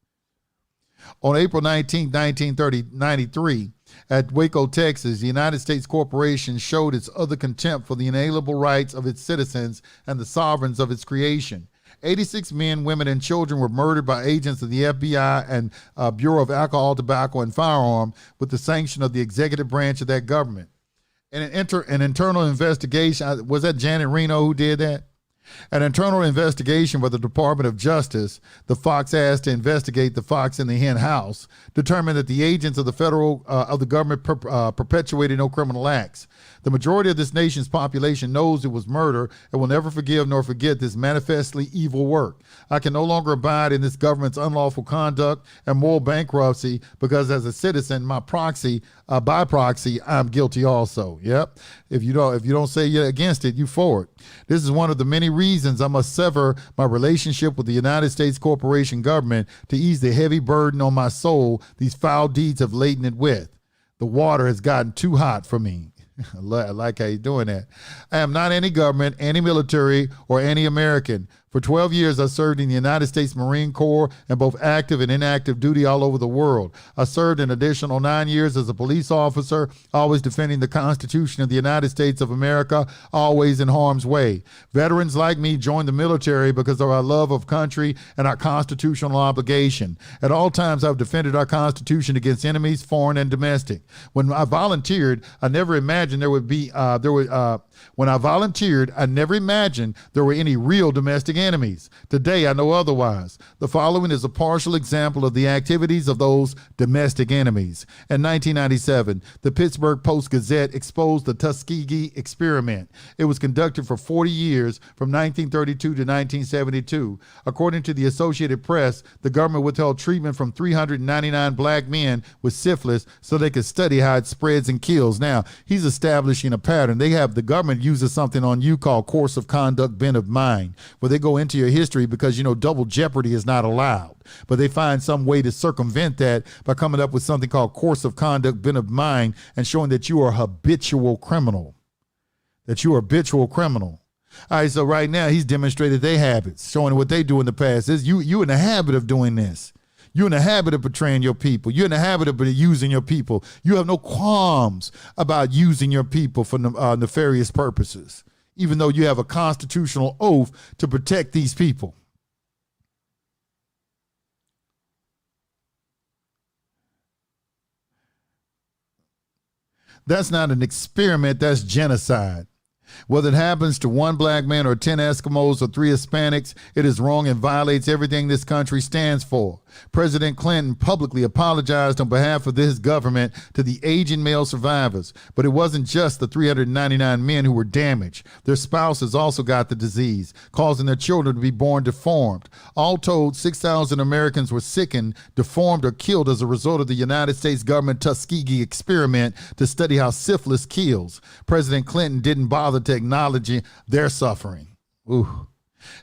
On April 19, 1993, at Waco, Texas, the United States Corporation showed its utter contempt for the inalienable rights of its citizens and the sovereigns of its creation. 86 men, women, and children were murdered by agents of the FBI and Bureau of Alcohol, Tobacco, and Firearm with the sanction of the executive branch of that government. And an internal investigation, was that Janet Reno who did that? An internal investigation by the Department of Justice, the Fox asked to investigate the Fox in the Hen House, determined that the agents of the government perpetuated no criminal acts. The majority of this nation's population knows it was murder and will never forgive nor forget this manifestly evil work. I can no longer abide in this government's unlawful conduct and moral bankruptcy because as a citizen, by proxy, I'm guilty also. Yep. If you don't say you're against it, you for it. This is one of the many reasons I must sever my relationship with the United States corporation government to ease the heavy burden on my soul these foul deeds have laden it with. The water has gotten too hot for me. I like how you're doing that. I am not any government, any military, or any American. For 12 years, I served in the United States Marine Corps in both active and inactive duty all over the world. I served an additional 9 years as a police officer, always defending the Constitution of the United States of America, always in harm's way. Veterans like me joined the military because of our love of country and our constitutional obligation. At all times, I've defended our Constitution against enemies, foreign and domestic. When I volunteered, I never imagined there would be when I volunteered, I never imagined there were any real domestic enemies. Today, I know otherwise. The following is a partial example of the activities of those domestic enemies. In 1997, the Pittsburgh Post-Gazette exposed the Tuskegee experiment. It was conducted for 40 years, from 1932 to 1972. According to the Associated Press, the government withheld treatment from 399 black men with syphilis so they could study how it spreads and kills. Now, he's establishing a pattern. The government uses something on you called course of conduct bent of mind, where they go into your history because, double jeopardy is not allowed. But they find some way to circumvent that by coming up with something called course of conduct bent of mind and showing that you are a habitual criminal. All right, so right now he's demonstrated their habits, showing what they do in the past. You in the habit of doing this. You're in the habit of betraying your people. You're in the habit of using your people. You have no qualms about using your people for nefarious purposes, even though you have a constitutional oath to protect these people. That's not an experiment, that's genocide. Whether it happens to one black man or 10 Eskimos or 3 Hispanics, it is wrong and violates everything this country stands for. President Clinton publicly apologized on behalf of his government to the aging male survivors, but it wasn't just the 399 men who were damaged. Their spouses also got the disease, causing their children to be born deformed. All told, 6,000 Americans were sickened, deformed, or killed as a result of the United States government Tuskegee experiment to study how syphilis kills. President Clinton didn't bother to acknowledge their suffering. Ooh.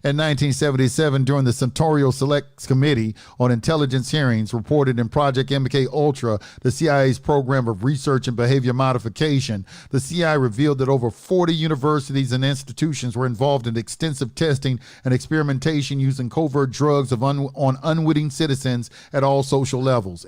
In 1977, during the Senatorial Select Committee on Intelligence Hearings, reported in Project MK Ultra, the CIA's program of research and behavior modification, the CIA revealed that over 40 universities and institutions were involved in extensive testing and experimentation using covert drugs on unwitting citizens at all social levels.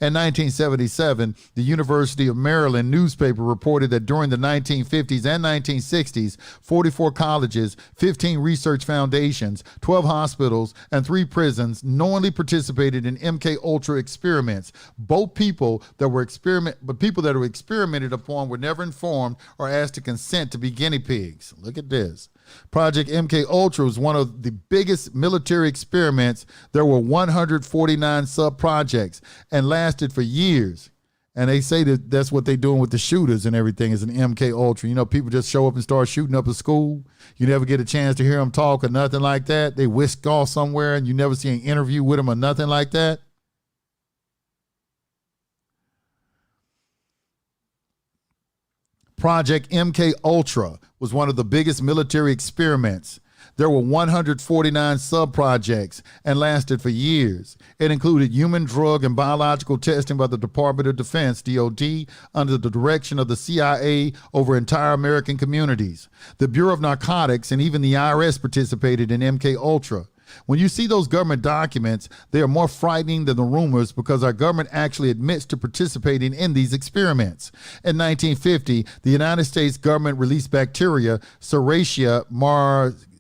In 1977, the University of Maryland newspaper reported that during the 1950s and 1960s, 44 colleges, 15 research foundations, 12 hospitals, and 3 prisons knowingly participated in MK Ultra experiments. Both people that were experimented upon were never informed or asked to consent to be guinea pigs. Look at this. Project MK Ultra was one of the biggest military experiments. There were 149 sub-projects and lasted for years. And they say that that's what they're doing with the shooters and everything is an MK Ultra. People just show up and start shooting up a school. You never get a chance to hear them talk or nothing like that. They whisk off somewhere and you never see an interview with them or nothing like that. Project MK Ultra was one of the biggest military experiments. There were 149 sub-projects and lasted for years. It included human, drug, and biological testing by the Department of Defense, DOD, under the direction of the CIA over entire American communities. The Bureau of Narcotics and even the IRS participated in MK Ultra. When you see those government documents, they are more frightening than the rumors because our government actually admits to participating in these experiments. In 1950, the United States government released bacteria, Serratia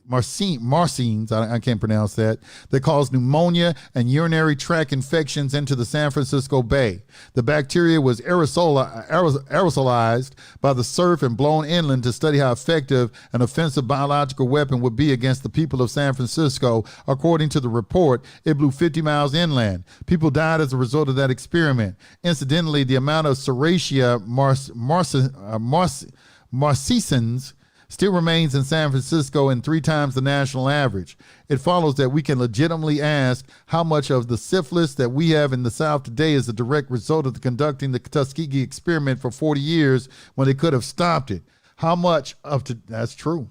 marcines, I can't pronounce that cause pneumonia and urinary tract infections into the San Francisco Bay. The bacteria was aerosolized by the surf and blown inland to study how effective an offensive biological weapon would be against the people of San Francisco. According to the report, it blew 50 miles inland. People died as a result of that experiment. Incidentally, the amount of Serratia marcescens still remains in San Francisco and 3 times the national average. It follows that we can legitimately ask how much of the syphilis that we have in the South today is a direct result of conducting the Tuskegee experiment for 40 years when they could have stopped it. That's true.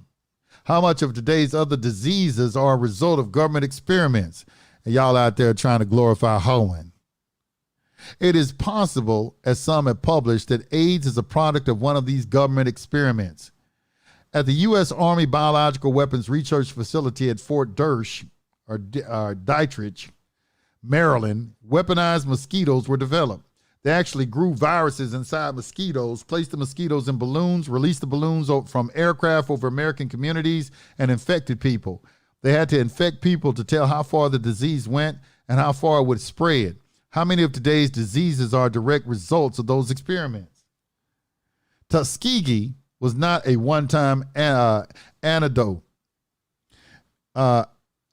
How much of today's other diseases are a result of government experiments? And y'all out there trying to glorify hoeing. It is possible, as some have published, that AIDS is a product of one of these government experiments. At the U.S. Army Biological Weapons Research Facility at Fort Deitridge, Maryland, weaponized mosquitoes were developed. They actually grew viruses inside mosquitoes, placed the mosquitoes in balloons, released the balloons from aircraft over American communities, and infected people. They had to infect people to tell how far the disease went and how far it would spread. How many of today's diseases are direct results of those experiments? Tuskegee was not a one-time anecdote.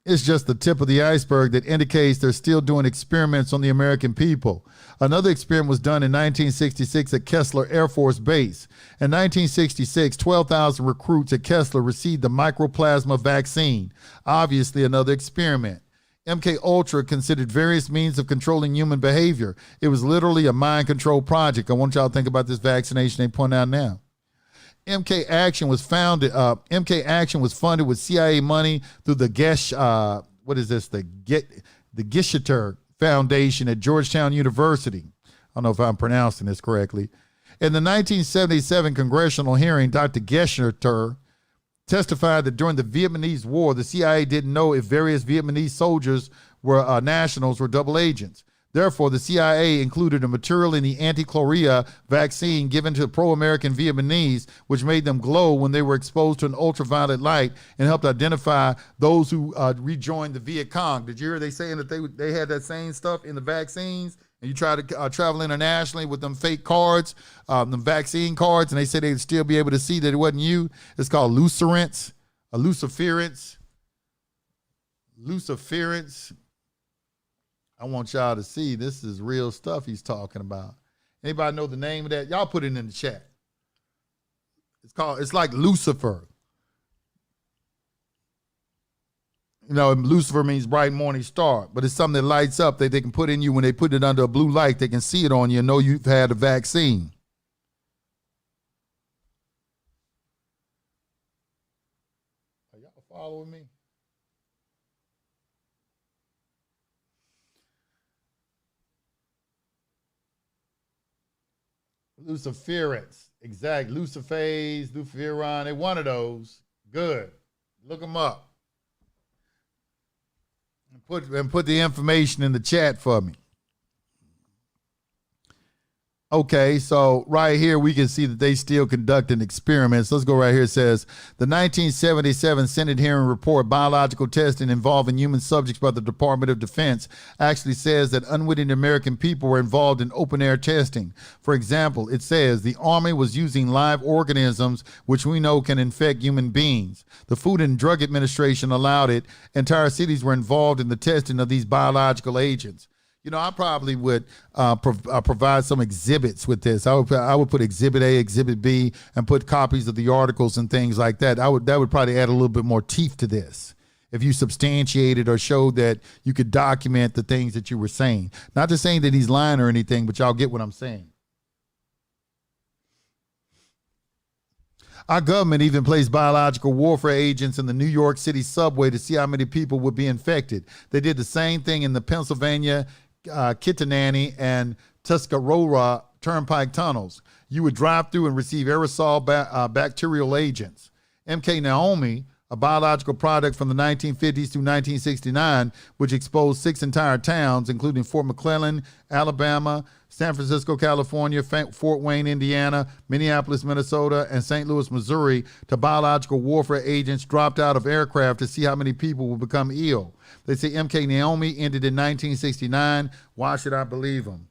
It's just the tip of the iceberg that indicates they're still doing experiments on the American people. Another experiment was done in 1966 at Kessler Air Force Base. In 1966, 12,000 recruits at Kessler received the mycoplasma vaccine. Obviously, another experiment. MK Ultra considered various means of controlling human behavior. It was literally a mind control project. I want y'all to think about this vaccination they point out now. MK Action was funded with CIA money through the the Gesheter Foundation at Georgetown University. I don't know if I'm pronouncing this correctly. In the 1977 congressional hearing, Dr. Gesheter testified that during the Vietnamese War, the CIA didn't know if various Vietnamese soldiers were nationals were double agents. Therefore, the CIA included a material in the anti-chlorea vaccine given to pro-American Vietnamese, which made them glow when they were exposed to an ultraviolet light and helped identify those who rejoined the Viet Cong. Did you hear they saying that they had that same stuff in the vaccines? And you try to travel internationally with them fake cards, them vaccine cards, and they said they'd still be able to see that it wasn't you. It's called luciferance. I want y'all to see this is real stuff he's talking about. Anybody know the name of that? Y'all put it in the chat. It's like Lucifer. You know, Lucifer means bright morning star, but it's something that lights up that they can put in you. When they put it under a blue light, they can see it on you and know you've had a vaccine. Are y'all following me? Luciferance, exact. Luciphase, Luciferon, they're one of those. Good. Look them up. And put the information in the chat for me. Okay, so right here we can see that they still conducting experiments. Let's go right here. It says the 1977 Senate hearing report, biological testing involving human subjects by the Department of Defense, actually says that unwitting American people were involved in open air testing. For example, it says the Army was using live organisms which we know can infect human beings. The Food and Drug Administration allowed it. Entire cities were involved in the testing of these biological agents. You know, I probably would provide some exhibits with this. I would put Exhibit A, Exhibit B, and put copies of the articles and things like that. That would probably add a little bit more teeth to this if you substantiated or showed that you could document the things that you were saying. Not to saying that he's lying or anything, but y'all get what I'm saying. Our government even placed biological warfare agents in the New York City subway to see how many people would be infected. They did the same thing in the Pennsylvania Kittanani and Tuscarora turnpike tunnels. You would drive through and receive aerosol bacterial agents. MK Naomi, a biological product from the 1950s through 1969, which exposed 6 entire towns, including Fort McClellan, Alabama, San Francisco, California, Fort Wayne, Indiana, Minneapolis, Minnesota, and St. Louis, Missouri, to biological warfare agents dropped out of aircraft to see how many people would become ill. They say MK Naomi ended in 1969. Why should I believe them?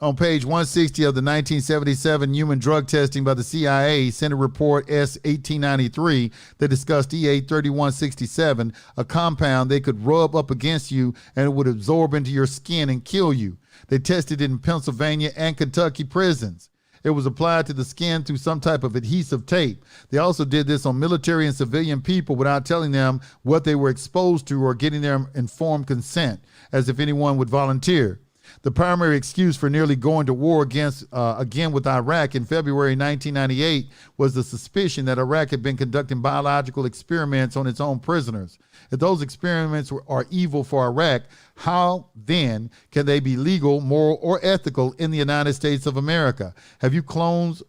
On page 160 of the 1977 Human Drug Testing by the CIA Senate Report S-1893 that discussed EA-3167, a compound they could rub up against you and it would absorb into your skin and kill you. They tested it in Pennsylvania and Kentucky prisons. It was applied to the skin through some type of adhesive tape. They also did this on military and civilian people without telling them what they were exposed to or getting their informed consent, as if anyone would volunteer. The primary excuse for nearly going to war again with Iraq in February 1998 was the suspicion that Iraq had been conducting biological experiments on its own prisoners. If those experiments are evil for Iraq, how then can they be legal, moral, or ethical in the United States of America? Have you clones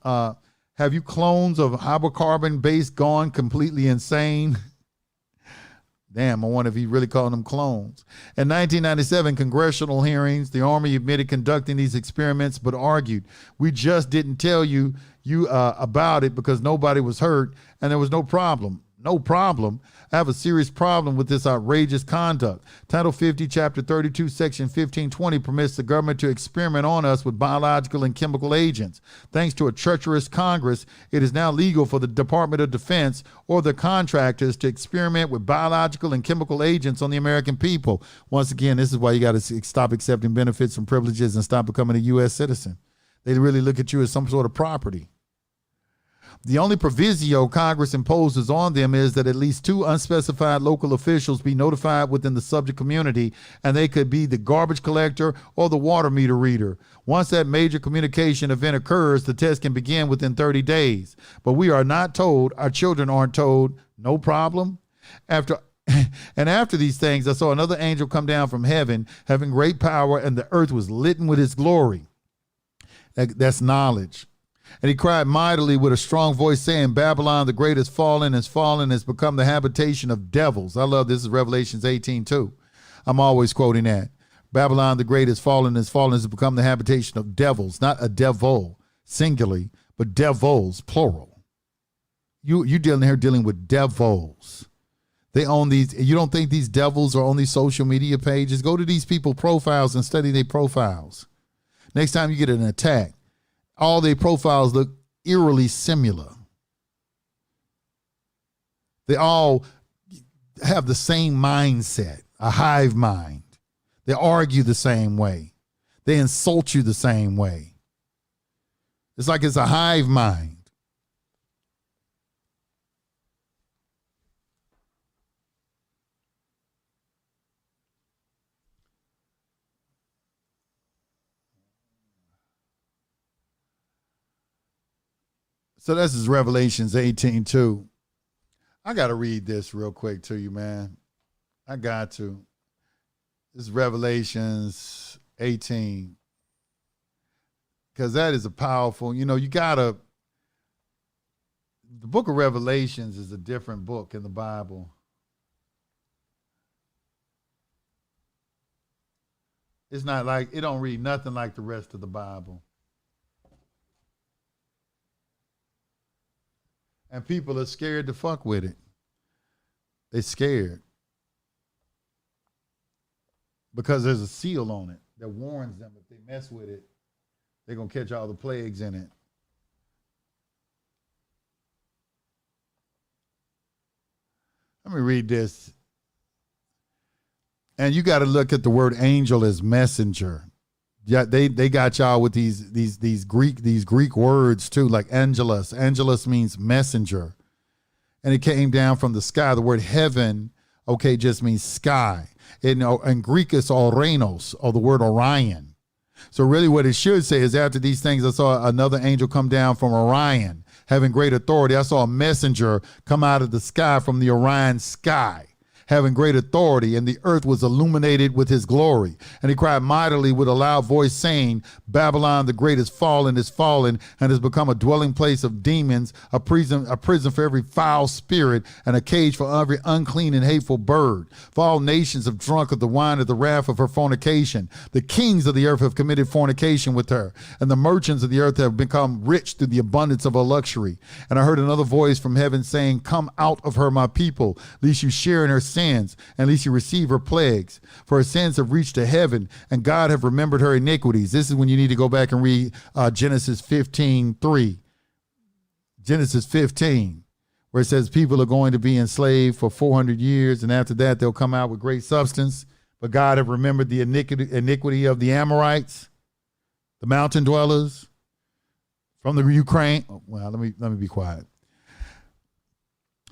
Have you clones of hydrocarbon base gone completely insane? Damn, I wonder if he really called them clones. In 1997 congressional hearings, the Army admitted conducting these experiments, but argued, we just didn't tell you about it because nobody was hurt and there was no problem. No problem. I have a serious problem with this outrageous conduct. Title 50, Chapter 32, Section 1520 permits the government to experiment on us with biological and chemical agents. Thanks to a treacherous Congress, it is now legal for the Department of Defense or the contractors to experiment with biological and chemical agents on the American people. Once again, this is why you got to stop accepting benefits and privileges and stop becoming a U.S. citizen. They really look at you as some sort of property. The only proviso Congress imposes on them is that at least 2 unspecified local officials be notified within the subject community, and they could be the garbage collector or the water meter reader. Once that major communication event occurs, the test can begin within 30 days. But we are not told, our children aren't told, no problem. After these things, I saw another angel come down from heaven, having great power, and the earth was lit with his glory. That's knowledge. And he cried mightily with a strong voice, saying, Babylon the great is fallen, has become the habitation of devils. I love this. Is Revelations 18:2. I'm always quoting that. Babylon the great is fallen, has become the habitation of devils, not a devil, singularly, but devils, plural. You dealing with devils. They own these. You don't think these devils are on these social media pages? Go to these people's profiles and study their profiles. Next time you get an attack, all their profiles look eerily similar. They all have the same mindset, a hive mind. They argue the same way. They insult you the same way. It's like it's a hive mind. So this is Revelations 18:2. I got to read this real quick to you, man. I got to. This is Revelations 18. Because that is a powerful, you got to. The book of Revelations is a different book in the Bible. It's not like, it don't read nothing like the rest of the Bible. And people are scared to fuck with it. They're scared. Because there's a seal on it that warns them if they mess with it, they're going to catch all the plagues in it. Let me read this. And you got to look at the word angel as messenger. Yeah, they got y'all with these Greek words too, like angelos. Angelos means messenger, and it came down from the sky. The word heaven, okay, just means sky. And Greek is Ouranos, or the word Orion. So really, what it should say is, after these things, I saw another angel come down from Orion, having great authority. I saw a messenger come out of the sky from the Orion sky, having great authority, and the earth was illuminated with his glory. And he cried mightily with a loud voice, saying, Babylon the great is fallen, and has become a dwelling place of demons, a prison for every foul spirit, and a cage for every unclean and hateful bird. For all nations have drunk of the wine of the wrath of her fornication. The kings of the earth have committed fornication with her, and the merchants of the earth have become rich through the abundance of her luxury. And I heard another voice from heaven saying, Come out of her, my people, lest you share in her sins, and lest you receive her plagues. For her sins have reached to heaven, and God have remembered her iniquities. This is when you need to go back and read Genesis 15:3. Genesis 15, where it says people are going to be enslaved for 400 years, and after that they'll come out with great substance. But God have remembered the iniquity of the Amorites, the mountain dwellers from the Ukraine. Well, let me be quiet.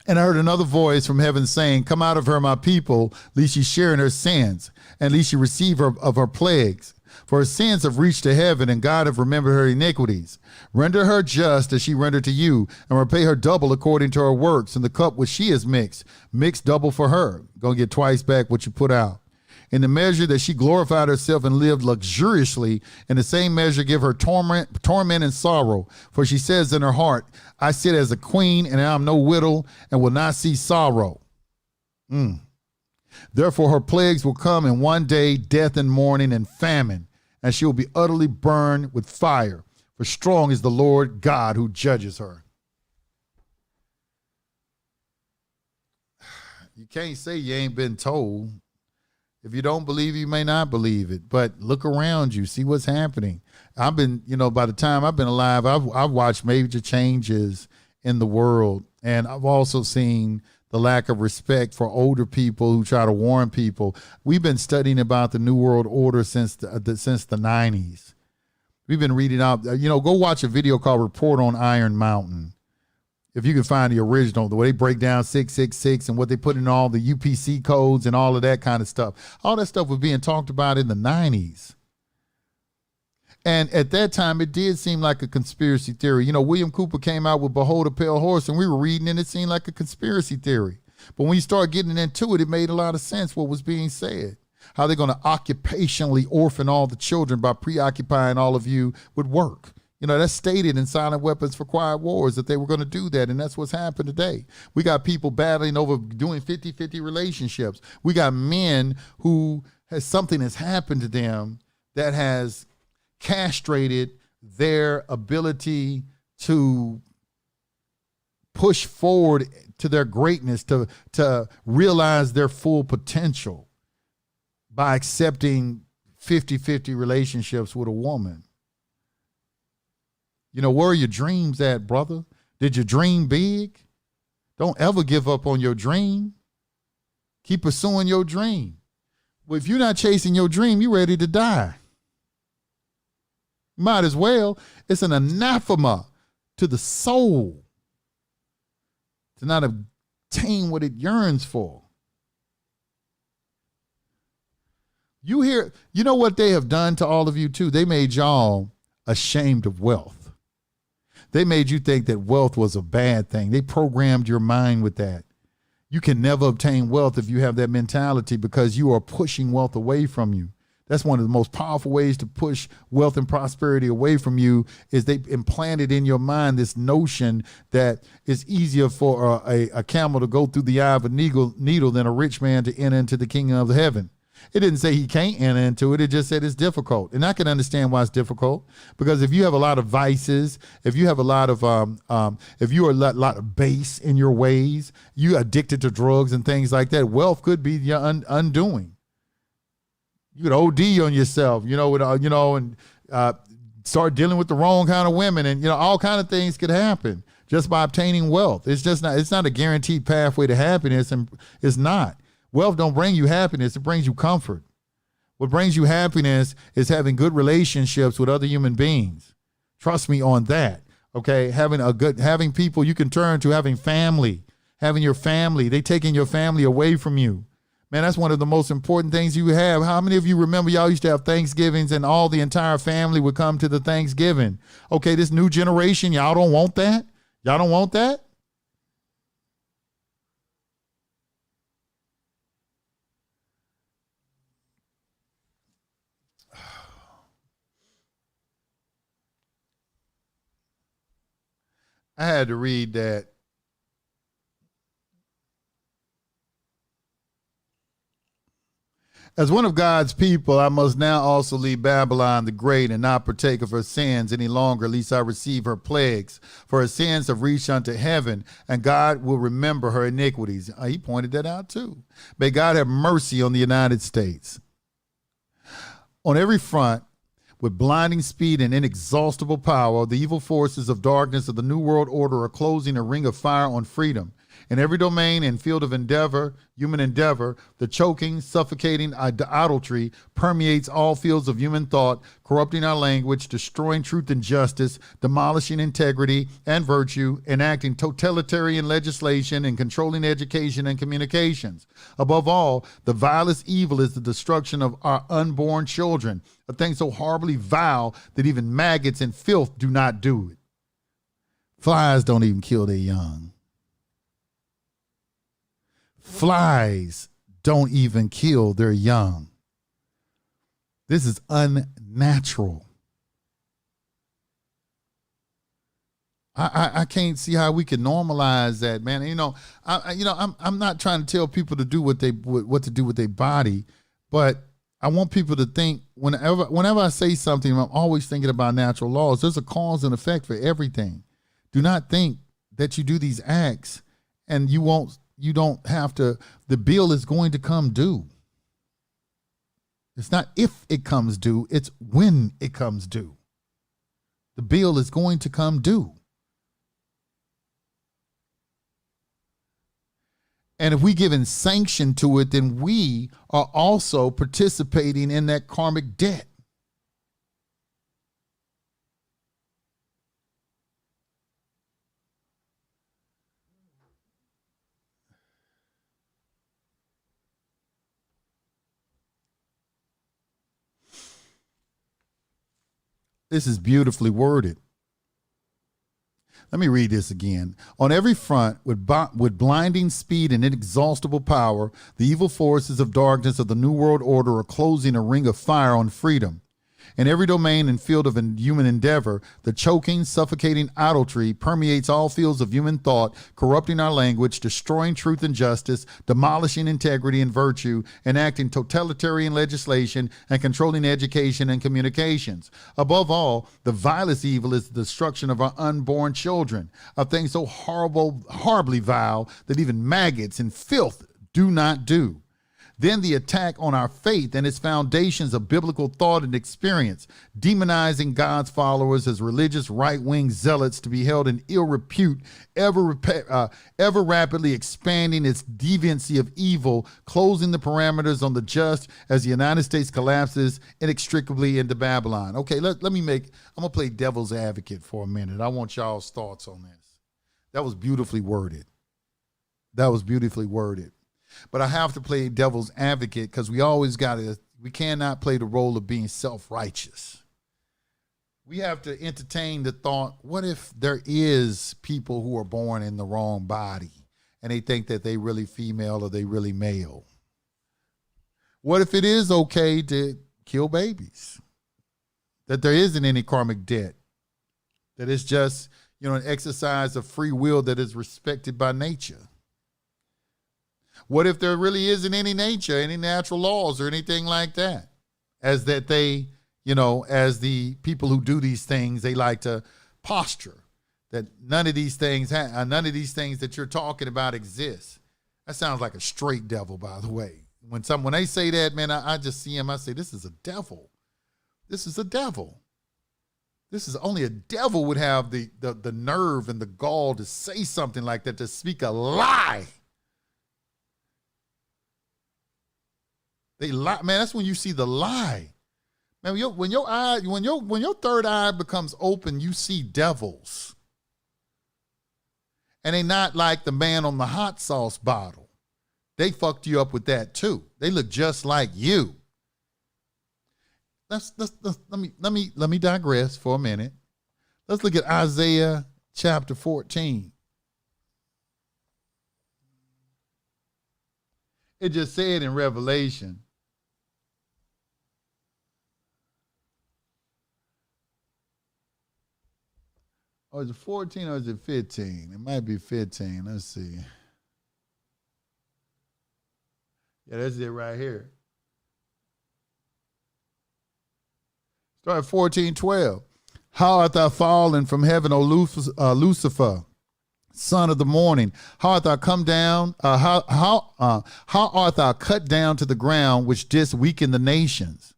And I heard another voice from heaven saying, Come out of her, my people, lest ye share in her sins, and lest ye receive her of her plagues. For her sins have reached to heaven, and God have remembered her iniquities. Render her just as she rendered to you, and repay her double according to her works. And the cup which she has mixed double for her. Gonna get twice back what you put out. In the measure that she glorified herself and lived luxuriously, in the same measure give her torment and sorrow. For she says in her heart, I sit as a queen, and I am no widow, and will not see sorrow. Therefore her plagues will come in one day, death and mourning and famine, and she will be utterly burned with fire. For strong is the Lord God who judges her. You can't say you ain't been told. If you don't believe, you may not believe it. But look around you, see what's happening. I've been, by the time I've been alive, I've watched major changes in the world. And I've also seen the lack of respect for older people who try to warn people. We've been studying about the New World Order since the 90s. We've been reading out, go watch a video called Report on Iron Mountain. If you can find the original, the way they break down 666 and what they put in all the UPC codes and all of that kind of stuff. All that stuff was being talked about in the 90s. And at that time, it did seem like a conspiracy theory. William Cooper came out with Behold a Pale Horse, and we were reading and it seemed like a conspiracy theory. But when you start getting into it, it made a lot of sense what was being said. How they're going to occupationally orphan all the children by preoccupying all of you with work. That's stated in Silent Weapons for Quiet Wars that they were going to do that, and that's what's happened today. We got people battling over doing 50-50 relationships. We got men who something has happened to them that has castrated their ability to push forward to their greatness, to realize their full potential by accepting 50-50 relationships with a woman. Where are your dreams at, brother? Did you dream big? Don't ever give up on your dream. Keep pursuing your dream. Well, if you're not chasing your dream, you're ready to die. Might as well. It's an anathema to the soul to not obtain what it yearns for. You know what they have done to all of you too? They made y'all ashamed of wealth. They made you think that wealth was a bad thing. They programmed your mind with that. You can never obtain wealth if you have that mentality because you are pushing wealth away from you. That's one of the most powerful ways to push wealth and prosperity away from you is they implanted in your mind this notion that it's easier for a camel to go through the eye of a needle than a rich man to enter into the kingdom of heaven. It didn't say he can't enter into it. It just said it's difficult. And I can understand why it's difficult because if you have a lot of vices, if you have a lot of, if you are a lot of base in your ways, you addicted to drugs and things like that, wealth could be your undoing. You could OD on yourself, and start dealing with the wrong kind of women and, all kind of things could happen just by obtaining wealth. It's not a guaranteed pathway to happiness, and it's not. Wealth don't bring you happiness, it brings you comfort. What brings you happiness is having good relationships with other human beings. Trust me on that. Okay, having people you can turn to, having family, having your family. They taking your family away from you. Man, that's one of the most important things you have. How many of you remember y'all used to have Thanksgivings and all the entire family would come to the Thanksgiving? Okay, this new generation, y'all don't want that? Y'all don't want that? I had to read that. As one of God's people, I must now also leave Babylon the Great and not partake of her sins any longer, lest I receive her plagues. For her sins have reached unto heaven, and God will remember her iniquities. He pointed that out too. May God have mercy on the United States. On every front, with blinding speed and inexhaustible power, the evil forces of darkness of the New World Order are closing a ring of fire on freedom. In every domain and field of endeavor, human endeavor, the choking, suffocating idolatry permeates all fields of human thought, corrupting our language, destroying truth and justice, demolishing integrity and virtue, enacting totalitarian legislation, and controlling education and communications. Above all, the vilest evil is the destruction of our unborn children, a thing so horribly vile that even maggots and filth do not do it. Flies don't even kill their young. Flies don't even kill their young. This is unnatural. I can't see how we can normalize that, man. I'm not trying to tell people to do what to do with their body, but I want people to think whenever I say something, I'm always thinking about natural laws. There's a cause and effect for everything. Do not think that you do these acts and you don't have to, the bill is going to come due. It's not if it comes due, it's when it comes due. The bill is going to come due. And if we given sanction to it, then we are also participating in that karmic debt. This is beautifully worded. Let me read this again. On every front, with blinding speed and inexhaustible power, the evil forces of darkness of the New World Order are closing a ring of fire on freedom. In every domain and field of human endeavor, the choking, suffocating idolatry permeates all fields of human thought, corrupting our language, destroying truth and justice, demolishing integrity and virtue, enacting totalitarian legislation, and controlling education and communications. Above all, the vilest evil is the destruction of our unborn children, a thing so horribly vile that even maggots and filth do not do. Then the attack on our faith and its foundations of biblical thought and experience, demonizing God's followers as religious right-wing zealots to be held in ill repute, ever rapidly expanding its deviancy of evil, closing the parameters on the just as the United States collapses inextricably into Babylon. Okay, I'm going to play devil's advocate for a minute. I want y'all's thoughts on this. That was beautifully worded. But I have to play devil's advocate because we cannot play the role of being self-righteous. We have to entertain the thought, what if there is people who are born in the wrong body and they think that they really female or they really male? What if it is okay to kill babies? That there isn't any karmic debt? That it's just, an exercise of free will that is respected by nature? What if there really isn't any nature, any natural laws or anything like that? As that they, as the people who do these things, they like to posture that none of these things that you're talking about exist. That sounds like a straight devil, by the way. When they say that, man, I just see him. I say, this is a devil. This is a devil. This is only a devil would have the nerve and the gall to say something like that, to speak a lie. They lie, man. That's when you see the lie, man. When your third eye becomes open, you see devils, and they not like the man on the hot sauce bottle. They fucked you up with that too. They look just like you. Let me digress for a minute. Let's look at Isaiah chapter 14. It just said in Revelation, or is it 14 or is it 15? It might be 15. Let's see. Yeah, that's it right here. Start at 14:12. How art thou fallen from heaven, O Lucifer, son of the morning? How art thou come down? How art thou cut down to the ground, which didst weaken the nations?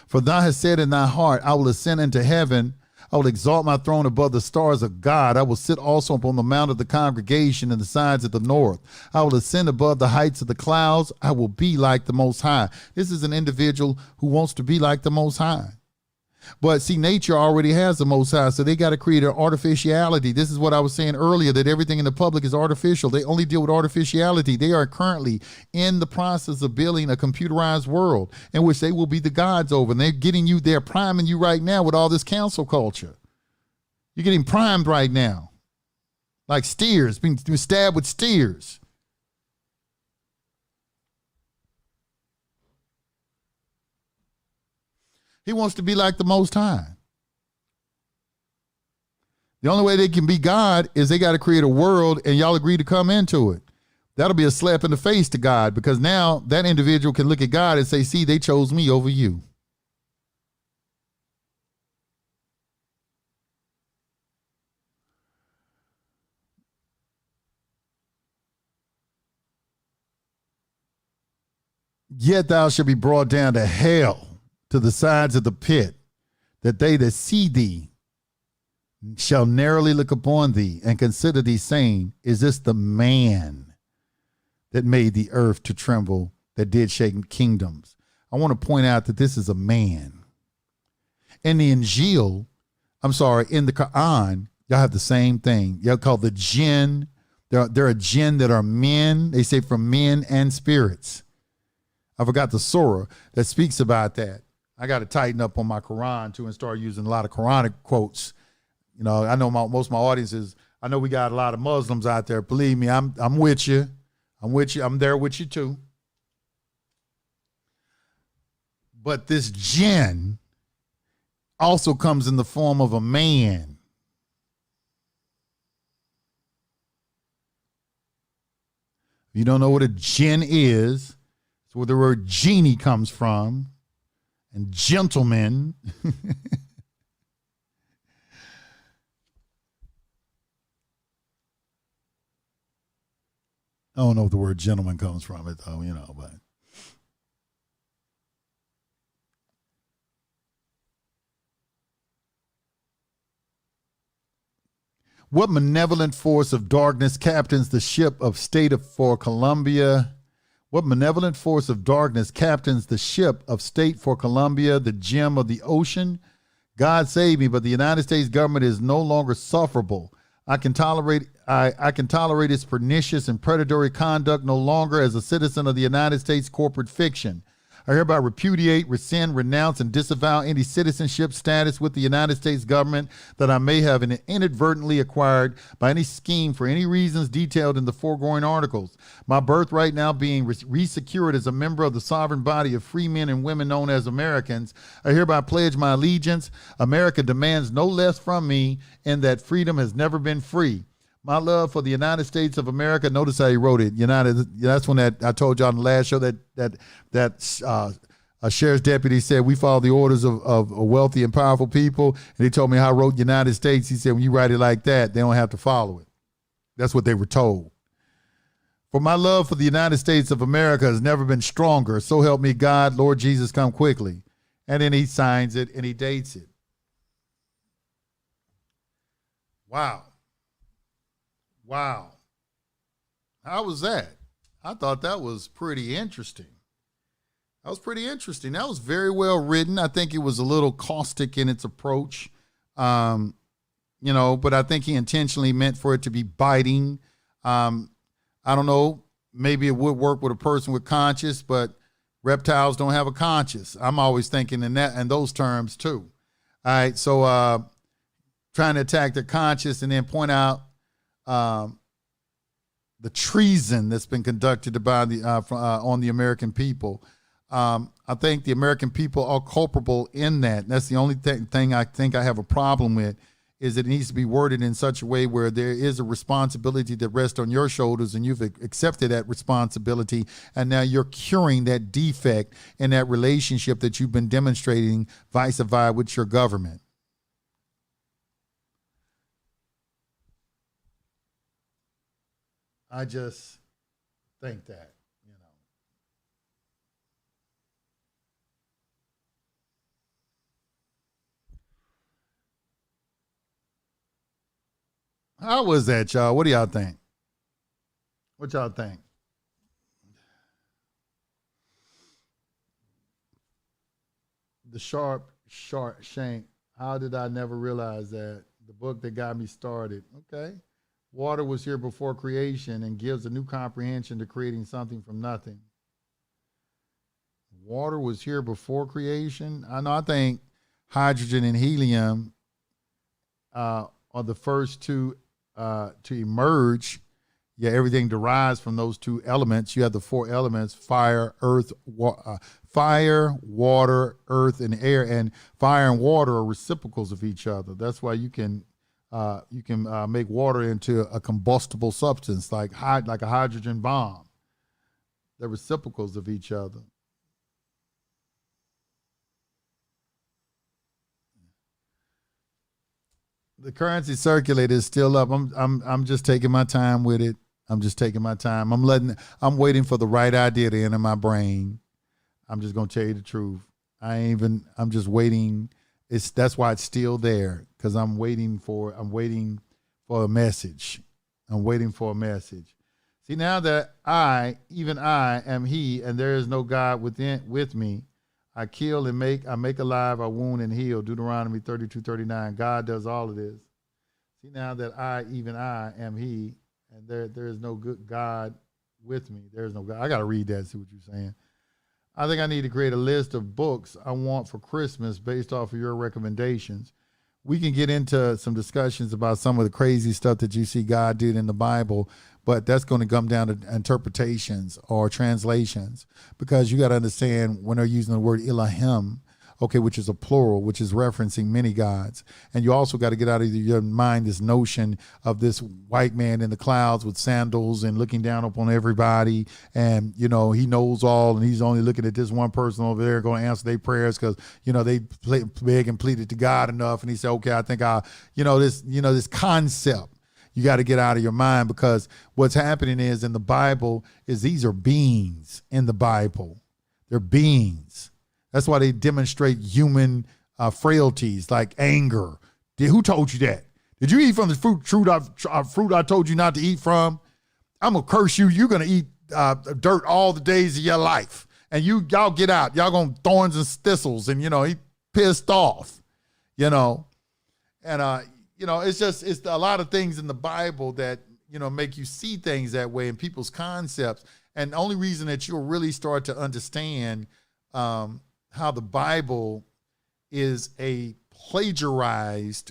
For thou hast said in thy heart, I will ascend into heaven. I will exalt my throne above the stars of God. I will sit also upon the mount of the congregation in the sides of the north. I will ascend above the heights of the clouds. I will be like the Most High. This is an individual who wants to be like the Most High. But see, nature already has the Most High, so they got to create an artificiality. This is what I was saying earlier, that everything in the public is artificial. They only deal with artificiality. They are currently in the process of building a computerized world in which they will be the gods over. And they're priming you right now with all this cancel culture. You're getting primed right now. Like steers, being stabbed with steers. He wants to be like the Most High. The only way they can be God is they got to create a world and y'all agree to come into it. That'll be a slap in the face to God, because now that individual can look at God and say, see, they chose me over you. Yet thou shalt be brought down to hell, to the sides of the pit, that they that see thee shall narrowly look upon thee and consider thee, saying, is this the man that made the earth to tremble, that did shake kingdoms? I want to point out that this is a man. In the Injil, in the Quran, y'all have the same thing. Y'all call the jinn. There are jinn that are men. They say from men and spirits. I forgot the surah that speaks about that. I got to tighten up on my Quran too and start using a lot of Quranic quotes. You know, I know most of my audiences, I know we got a lot of Muslims out there. Believe me, I'm with you. I'm with you. I'm there with you too. But this jinn also comes in the form of a man. If you don't know what a jinn is, it's where the word genie comes from, and gentleman. I don't know if the word gentleman comes from it, though, you know, but. What malevolent force of darkness captains the ship of state for Columbia? What malevolent force of darkness captains the ship of state for Columbia, the gem of the ocean? God save me, but the United States government is no longer sufferable. I can tolerate its pernicious and predatory conduct no longer as a citizen of the United States corporate fiction. I hereby repudiate, rescind, renounce, and disavow any citizenship status with the United States government that I may have inadvertently acquired by any scheme for any reasons detailed in the foregoing articles. My birthright now being resecured as a member of the sovereign body of free men and women known as Americans, I hereby pledge my allegiance. America demands no less from me, in that freedom has never been free. My love for the United States of America. Notice how he wrote it. That's when I told y'all on the last show that a sheriff's deputy said we follow the orders of wealthy and powerful people. And he told me how I wrote United States. He said when you write it like that, they don't have to follow it. That's what they were told. For my love for the United States of America has never been stronger. So help me God, Lord Jesus, come quickly. And then he signs it and he dates it. Wow. Wow. How was that? I thought that was pretty interesting. That was pretty interesting. That was very well written. I think it was a little caustic in its approach, but I think he intentionally meant for it to be biting. I don't know. Maybe it would work with a person with conscience, but reptiles don't have a conscience. I'm always thinking in those terms too. All right. So trying to attack their conscience and then point out the treason that's been conducted by on the American people. I think the American people are culpable in that. That's the only thing I think I have a problem with, is it needs to be worded in such a way where there is a responsibility that rests on your shoulders and you've accepted that responsibility, and now you're curing that defect in that relationship that you've been demonstrating vice versa with your government. I just think that, How was that, y'all? What do y'all think? What y'all think? The sharp shank. How did I never realize that? The book that got me started. Okay. Water was here before creation and gives a new comprehension to creating something from nothing. Water was here before creation. I think hydrogen and helium are the first two to emerge, Yeah, everything derives from those two elements. You have the four elements: fire, earth, fire, water, earth, and air. And fire and water are reciprocals of each other. That's why you can make water into a combustible substance, like a hydrogen bomb. They're reciprocals of each other. The currency circulator is still up. I'm just taking my time with it. I'm just taking my time. I'm waiting for the right idea to enter my brain. I'm just gonna tell you the truth. I'm just waiting. That's why it's still there, because I'm waiting for a message. I'm waiting for a message. See, now that even I am he, and there is no God with me, I kill and I make alive, I wound and heal. Deuteronomy 32:39. God does all of this. See, now that even I am he, and there is no good God with me. There is no God. I got to read that and see what you're saying. I think I need to create a list of books I want for Christmas based off of your recommendations. We can get into some discussions about some of the crazy stuff that you see God did in the Bible, but that's going to come down to interpretations or translations, because you got to understand when they're using the word Elohim, okay, which is a plural, which is referencing many gods. And you also got to get out of your mind this notion of this white man in the clouds with sandals and looking down upon everybody. And, he knows all, and he's only looking at this one person over there going to answer their prayers because, they beg and pleaded to God enough. And he said, okay, I think this concept, you got to get out of your mind, because what's happening is in the Bible is these are beings in the Bible. They're beings. That's why they demonstrate human frailties like anger. Who told you that? Did you eat from the fruit I told you not to eat from? I'm going to curse you. You're going to eat dirt all the days of your life. And y'all get out. Y'all going thorns and thistles. And, he pissed off, And, it's a lot of things in the Bible that, make you see things that way in people's concepts. And the only reason that you'll really start to understand how the Bible is a plagiarized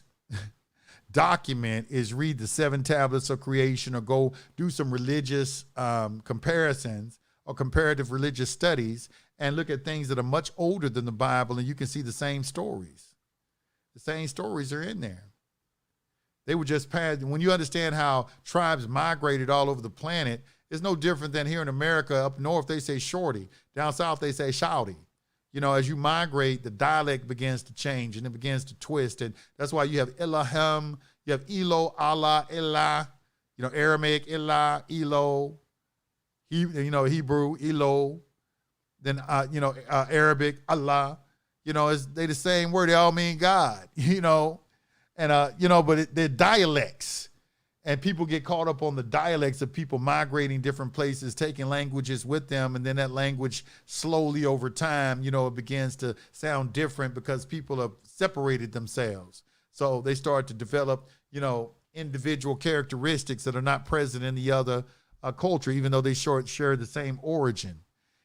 document is read the 7 tablets of creation, or go do some religious comparisons or comparative religious studies and look at things that are much older than the Bible, and you can see the same stories. The same stories are in there. They were just passed. When you understand how tribes migrated all over the planet, it's no different than here in America. Up north, they say shorty. Down south, they say shouty. As you migrate, the dialect begins to change and it begins to twist. And that's why you have Elohim, you have Elo, Allah, Elah, Aramaic, Elah, Elo, Hebrew, Elo, then, Arabic, Allah, they the same word. They all mean God, but they're dialects. And people get caught up on the dialects of people migrating different places, taking languages with them. And then that language slowly over time, it begins to sound different because people have separated themselves. So they start to develop, individual characteristics that are not present in the other culture, even though they share the same origin.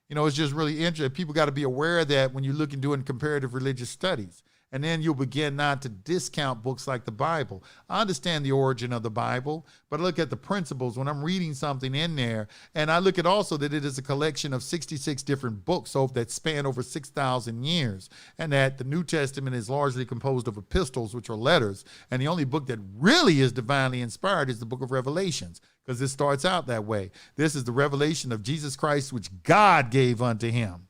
It's just really interesting. People got to be aware of that when you look and doing comparative religious studies. And then you'll begin not to discount books like the Bible. I understand the origin of the Bible, but I look at the principles when I'm reading something in there. And I look at also that it is a collection of 66 different books that span over 6,000 years. And that the New Testament is largely composed of epistles, which are letters. And the only book that really is divinely inspired is the book of Revelations, because it starts out that way. This is the revelation of Jesus Christ, which God gave unto him.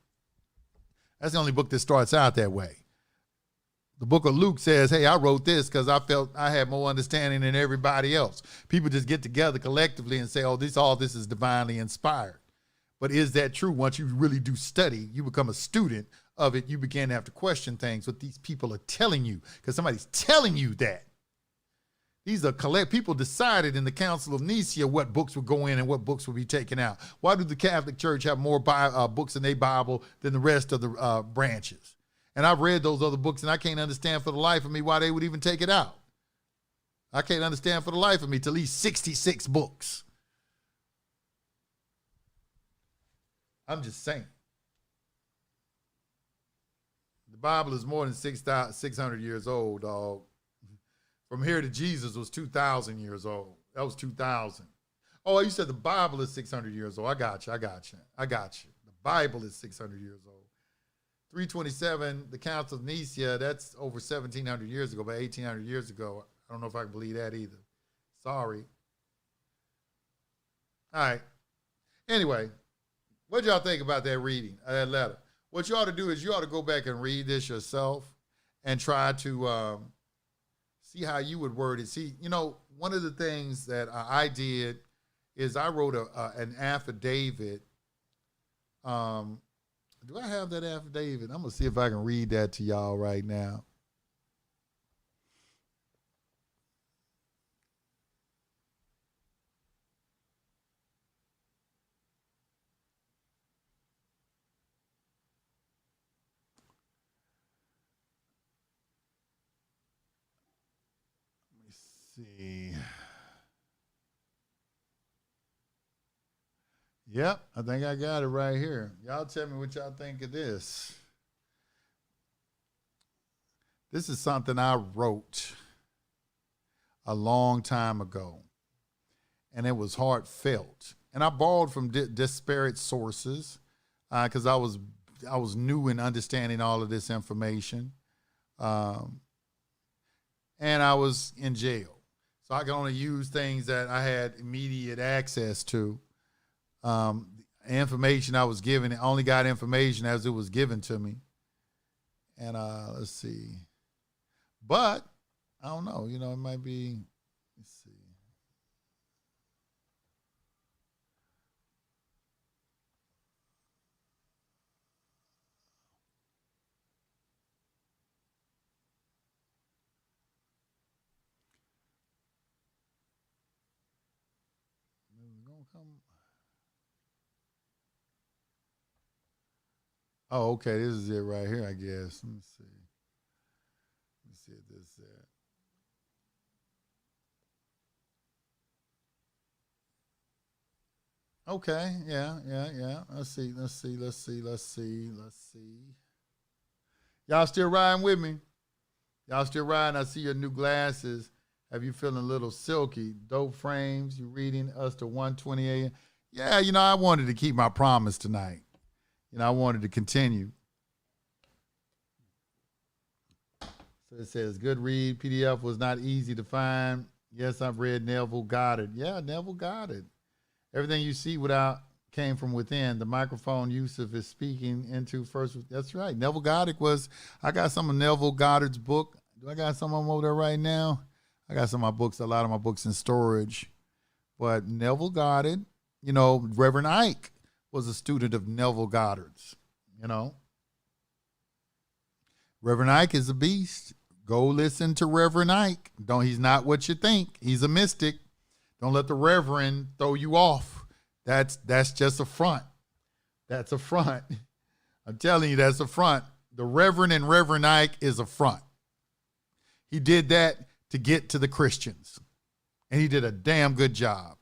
That's the only book that starts out that way. The book of Luke says, hey, I wrote this because I felt I had more understanding than everybody else. People just get together collectively and say, all this is divinely inspired. But is that true? Once you really do study, you become a student of it, you begin to have to question things, what these people are telling you, because somebody's telling you that. These are people decided in the Council of Nicaea what books would go in and what books would be taken out. Why do the Catholic Church have more books in their Bible than the rest of the branches? And I've read those other books, and I can't understand for the life of me why they would even take it out. I can't understand for the life of me to leave 66 books. I'm just saying. The Bible is more than 600 years old, dog. From here to Jesus was 2,000 years old. That was 2,000. Oh, you said the Bible is 600 years old. I got you. The Bible is 600 years old. 327, the Council of Nicaea, that's over 1,700 years ago, but 1,800 years ago. I don't know if I can believe that either. Sorry. All right. Anyway, what y'all think about that reading, that letter? What you ought to do is you ought to go back and read this yourself and try to see how you would word it. See, one of the things that I did is I wrote an affidavit. Do I have that affidavit? I'm going to see if I can read that to y'all right now. Let me see. Yep, I think I got it right here. Y'all tell me what y'all think of this. This is something I wrote a long time ago, and it was heartfelt. And I borrowed from disparate sources because I was new in understanding all of this information, and I was in jail, so I could only use things that I had immediate access to. Information I was given, I only got information as it was given to me. And let's see. But I don't know, it might be, let's see. Oh, okay, this is it right here, I guess. Let me see. Let me see if this is it. Okay, yeah. Let's see. Y'all still riding with me? Y'all still riding? I see your new glasses. Have you feeling a little silky? Dope frames, you reading us to 1:20 a.m.? Yeah, I wanted to keep my promise tonight. I wanted to continue. So it says, good read. PDF was not easy to find. Yes, I've read Neville Goddard. Yeah, Neville Goddard. Everything you see came from within. The microphone Yusef is speaking into first. That's right. Neville Goddard I got some of Neville Goddard's book. Do I got some of them over there right now? I got some of my books, a lot of my books in storage. But Neville Goddard, Reverend Ike was a student of Neville Goddard's, Reverend Ike is a beast. Go listen to Reverend Ike. He's not what you think. He's a mystic. Don't let the Reverend throw you off. That's just a front. That's a front. I'm telling you, that's a front. The Reverend and Reverend Ike is a front. He did that to get to the Christians. And he did a damn good job.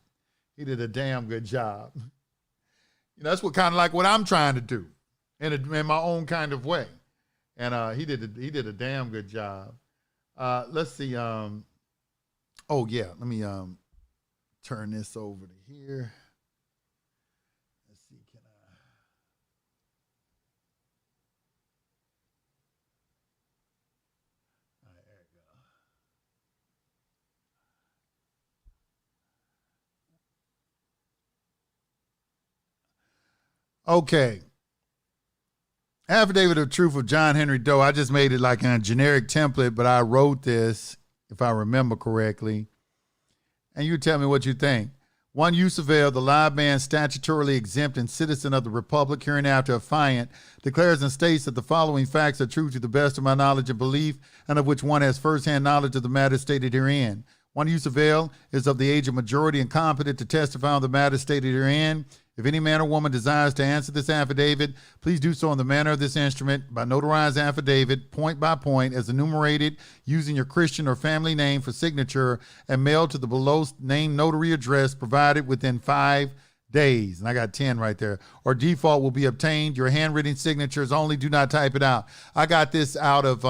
That's what kind of like what I'm trying to do in my own kind of way. And he did a damn good job. Let's see. Oh yeah, let me turn this over to here. Let's see, can I? All right, there we go. Okay. Affidavit of Truth of John Henry Doe. I just made it like in a generic template, but I wrote this, if I remember correctly. And you tell me what you think. One Yusef, the live man statutorily exempt and citizen of the Republic, hereinafter affiant, declares and states that the following facts are true to the best of my knowledge and belief, and of which one has firsthand knowledge of the matter stated herein. One Yusef is of the age of majority and competent to testify on the matter stated herein. If any man or woman desires to answer this affidavit, please do so in the manner of this instrument by notarized affidavit, point by point, as enumerated, using your Christian or family name for signature, and mailed to the below named notary address provided within 5 days. And I got 10 right there. Or default will be obtained. Your handwritten signatures only. Do not type it out. I got this out of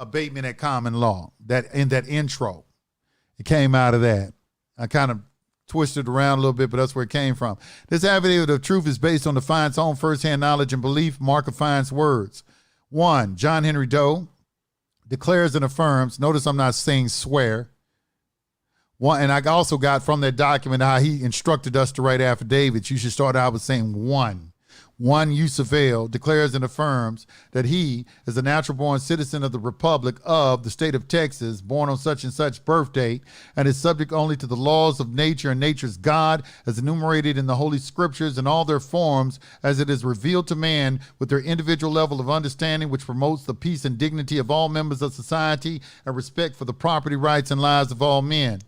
abatement at common law. That in that intro, it came out of that. I kind of twisted around a little bit, but that's where it came from. This affidavit of truth is based on the defiant's own firsthand knowledge and belief. Mark of defiant's words. 1, John Henry Doe declares and affirms. Notice I'm not saying swear. One, and I also got from that document how he instructed us to write affidavits. You should start out with saying 1. 1, Yusef declares and affirms that he is a natural-born citizen of the Republic of the state of Texas, born on such and such birth date, and is subject only to the laws of nature and nature's God, as enumerated in the Holy Scriptures in all their forms, as it is revealed to man with their individual level of understanding, which promotes the peace and dignity of all members of society and respect for the property rights and lives of all men.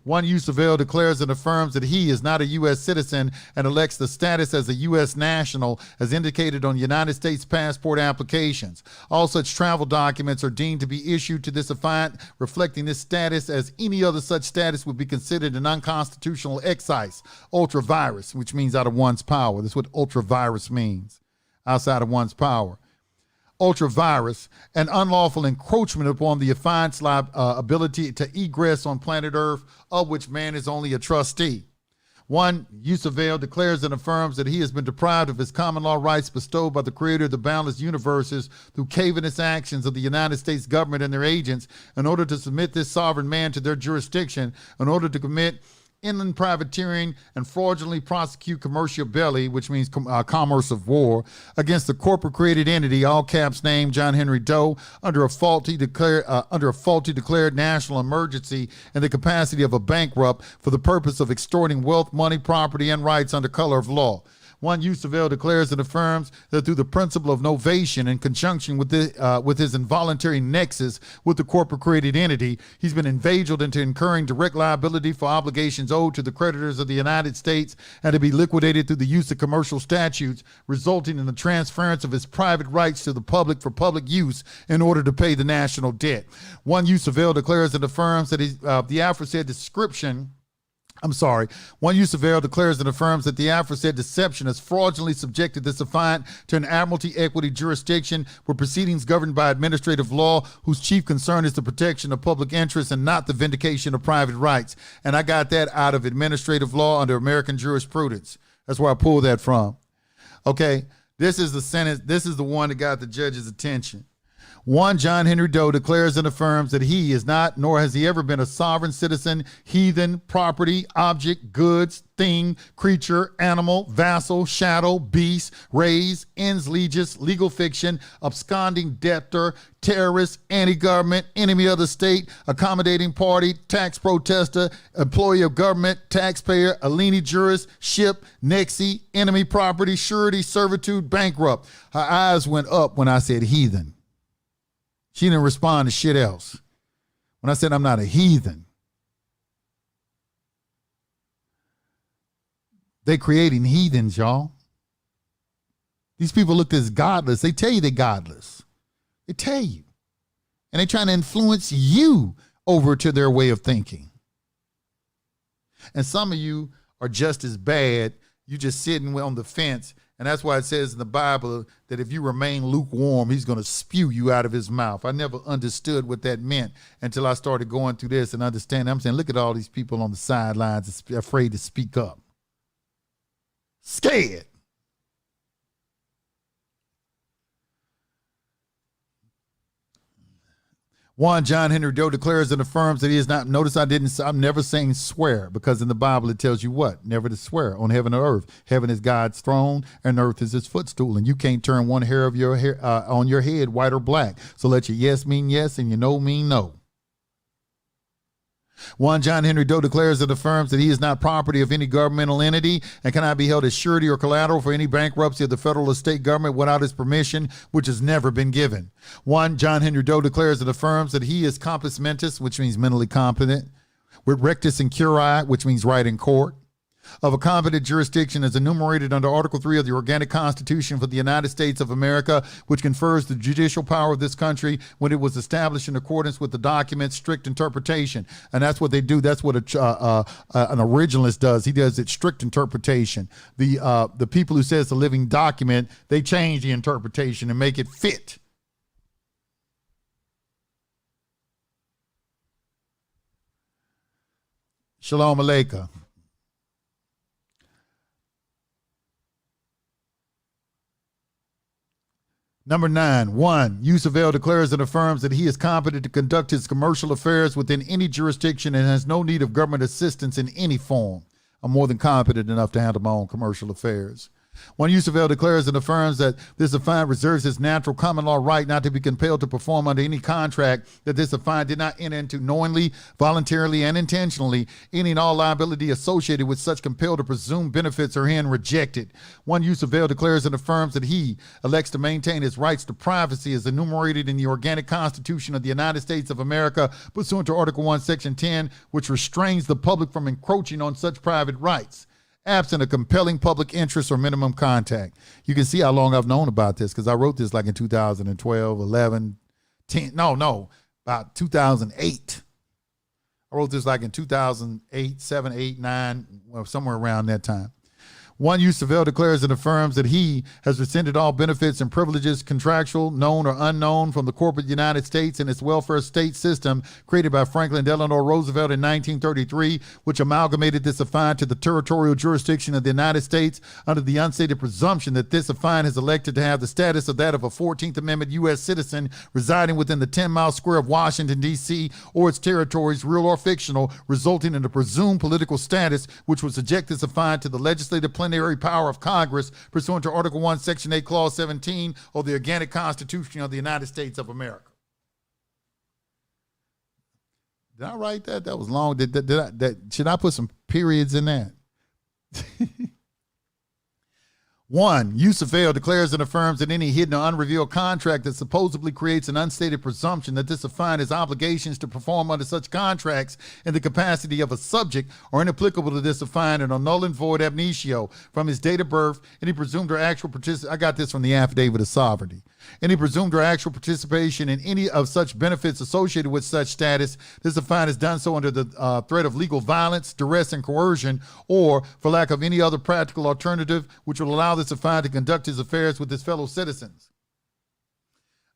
1, Yusef declares and affirms that he is not a U.S. citizen and elects the status as a U.S. national as indicated on United States passport applications. All such travel documents are deemed to be issued to this affiant reflecting this status, as any other such status would be considered an unconstitutional excise, ultra-virus, which means out of one's power. That's what ultra-virus means, outside of one's power. Ultra-virus, an unlawful encroachment upon the affiant's ability to egress on planet Earth, of which man is only a trustee. 1, Yusef declares and affirms that he has been deprived of his common law rights bestowed by the creator of the boundless universes through cavernous actions of the United States government and their agents in order to submit this sovereign man to their jurisdiction, in order to commit inland privateering and fraudulently prosecute commercial belly, which means commerce of war, against the corporate created entity, all caps name John Henry Doe, under a faulty declared national emergency in the capacity of a bankrupt for the purpose of extorting wealth, money, property, and rights under color of law. 1, Yusef declares and affirms that through the principle of novation in conjunction with his involuntary nexus with the corporate created entity, he's been inveigled into incurring direct liability for obligations owed to the creditors of the United States and to be liquidated through the use of commercial statutes, resulting in the transference of his private rights to the public for public use in order to pay the national debt. 1, Yusef declares and affirms that the aforesaid description 1, Yusef declares and affirms that the aforesaid deception has fraudulently subjected this affiant to an admiralty equity jurisdiction where proceedings governed by administrative law, whose chief concern is the protection of public interests and not the vindication of private rights. And I got that out of administrative law under American jurisprudence. That's where I pulled that from. Okay, this is the sentence. This is the one that got the judge's attention. 1, John Henry Doe declares and affirms that he is not, nor has he ever been, a sovereign citizen, heathen, property, object, goods, thing, creature, animal, vassal, shadow, beast, raise, ens legis, legal fiction, absconding debtor, terrorist, anti-government, enemy of the state, accommodating party, tax protester, employee of government, taxpayer, alieni juris, ship, nexi, enemy property, surety, servitude, bankrupt. Her eyes went up when I said heathen. She didn't respond to shit else. When I said I'm not a heathen, they creating heathens, y'all. These people look as godless. They tell you they're godless. They tell you. And they're trying to influence you over to their way of thinking. And some of you are just as bad. You just sitting on the fence. And that's why it says in the Bible that if you remain lukewarm, he's going to spew you out of his mouth. I never understood what that meant until I started going through this and understanding. I'm saying, look at all these people on the sidelines afraid to speak up. Scared. 1, John Henry Doe declares and affirms that he is not, notice I'm never saying swear, because in the Bible it tells you what? Never to swear on heaven or earth. Heaven is God's throne and earth is his footstool, and you can't turn one hair of your hair on your head white or black. So let your yes mean yes and your no mean no. 1, John Henry Doe declares and affirms that he is not property of any governmental entity and cannot be held as surety or collateral for any bankruptcy of the federal or state government without his permission, which has never been given. 1, John Henry Doe declares and affirms that he is compos mentis, which means mentally competent, with rectus in curiae, which means right in court, of a competent jurisdiction as enumerated under Article 3 of the Organic Constitution for the United States of America, which confers the judicial power of this country when it was established in accordance with the document's strict interpretation. And that's what they do. That's what an originalist does. He does it strict interpretation. The people who say it's a living document, they change the interpretation and make it fit. Shalom Aleichem. Number 9, 1, Yusef declares and affirms that he is competent to conduct his commercial affairs within any jurisdiction and has no need of government assistance in any form. I'm more than competent enough to handle my own commercial affairs. 1, Yusef declares and affirms that this affiant reserves his natural common law right not to be compelled to perform under any contract that this affiant did not enter into knowingly, voluntarily, and intentionally, any and all liability associated with such compelled or presumed benefits are herein rejected. 1, Yusef declares and affirms that he elects to maintain his rights to privacy as enumerated in the organic Constitution of the United States of America pursuant to Article 1, Section 10, which restrains the public from encroaching on such private rights, absent a compelling public interest or minimum contact. You can see how long I've known about this because I wrote this like in 2012, 11, 10, about 2008. I wrote this like in 2008, 7, 8, 9, well, somewhere around that time. 1, Yusef declares and affirms that he has rescinded all benefits and privileges, contractual, known or unknown, from the corporate United States and its welfare state system created by Franklin Delano Roosevelt in 1933, which amalgamated this affiant to the territorial jurisdiction of the United States under the unstated presumption that this affiant is elected to have the status of that of a 14th Amendment U.S. citizen residing within the 10-mile square of Washington, D.C., or its territories, real or fictional, resulting in a presumed political status which would subject this affiant to the legislative plenary power of Congress pursuant to Article 1, Section 8, Clause 17 of the Organic Constitution of the United States of America. Did I write that? That was long. Should I put some periods in that? 1, Yusef declares and affirms that any hidden or unrevealed contract that supposedly creates an unstated presumption that this affiant has obligations to perform under such contracts in the capacity of a subject or inapplicable to this affiant and are null and void ab initio from his date of birth, any presumed or actual participation. I got this from the Affidavit of Sovereignty. Any presumed or actual participation in any of such benefits associated with such status, this affiant has done so under the threat of legal violence, duress, and coercion, or for lack of any other practical alternative which will allow this affiant to conduct his affairs with his fellow citizens.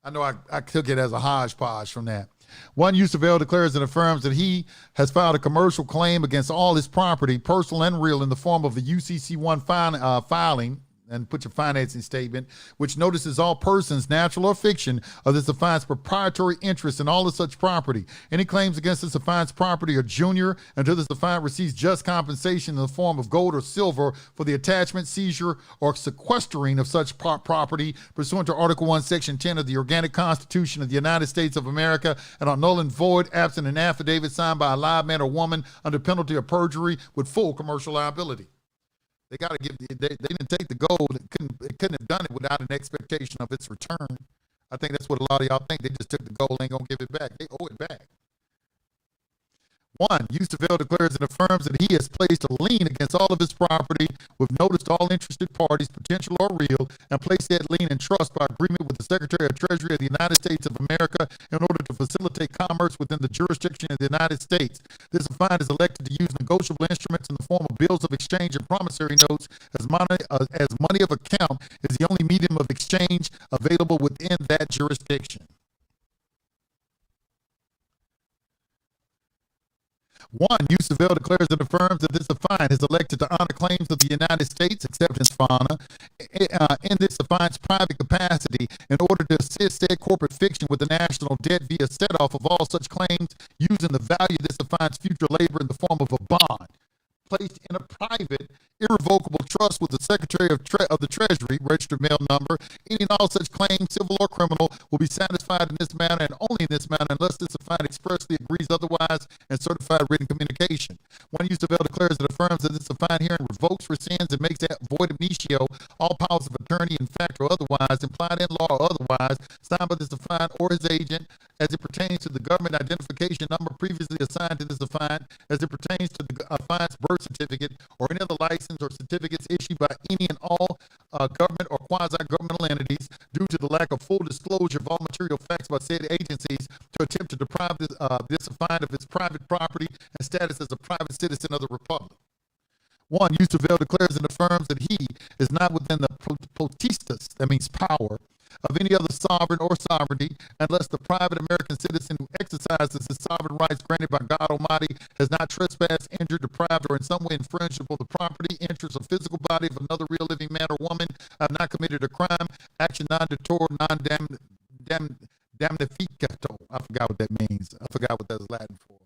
I know I took it as a hodgepodge from that. 1, Yusef declares and affirms that he has filed a commercial claim against all his property, personal and real, in the form of a UCC-1 filing, and put your financing statement, which notices all persons, natural or fiction, of this affiant's proprietary interest in all of such property. Any claims against this affiant's property are junior until this affiant receives just compensation in the form of gold or silver for the attachment, seizure, or sequestering of such property pursuant to Article 1, Section 10 of the Organic Constitution of the United States of America, and are null and void absent an affidavit signed by a live man or woman under penalty of perjury with full commercial liability. They got to give. They didn't take the gold. It couldn't have done it without an expectation of its return. I think that's what a lot of y'all think. They just took the gold, ain't gonna give it back. They owe it back. 1, Yusef declares and affirms that he has placed a lien against all of his property with notice to all interested parties, potential or real, and placed that lien in trust by agreement with the Secretary of Treasury of the United States of America in order to facilitate commerce within the jurisdiction of the United States. This affiant is elected to use negotiable instruments in the form of bills of exchange and promissory notes as money of account is the only medium of exchange available within that jurisdiction. 1, Yusef declares and affirms that this affiant is elected to honor claims of the United States, acceptance for honor, in this affiant's private capacity in order to assist said corporate fiction with the national debt via set-off of all such claims using the value of this affiant's future labor in the form of a bond placed in a private, irrevocable trust with the Secretary of the Treasury, registered mail number. Any and all such claims, civil or criminal, will be satisfied in this manner and only in this manner unless this affiant expressly agrees otherwise and certified written communication. 1, Yusef declares and affirms that this affiant herein revokes, rescinds, and makes void ab initio all powers of attorney, in fact or otherwise, implied in law or otherwise, signed by this affiant or his agent as it pertains to the government identification number previously assigned to this affiant, as it pertains to the affiant's birth certificate or any other license or certificates issued by any and all government or quasi-governmental entities due to the lack of full disclosure of all material facts by said agencies to attempt to deprive this affiant of its private property and status as a private citizen of the Republic. 1, Yusef declares and affirms that he is not within the potestas, that means power, of any other sovereign or sovereignty, unless the private American citizen who exercises his sovereign rights granted by God Almighty has not trespassed, injured, deprived, or in some way infringed upon the property, interest, or physical body of another real living man or woman, have not committed a crime, action non-detor, damnificato. I forgot what that means. I forgot what that's Latin for.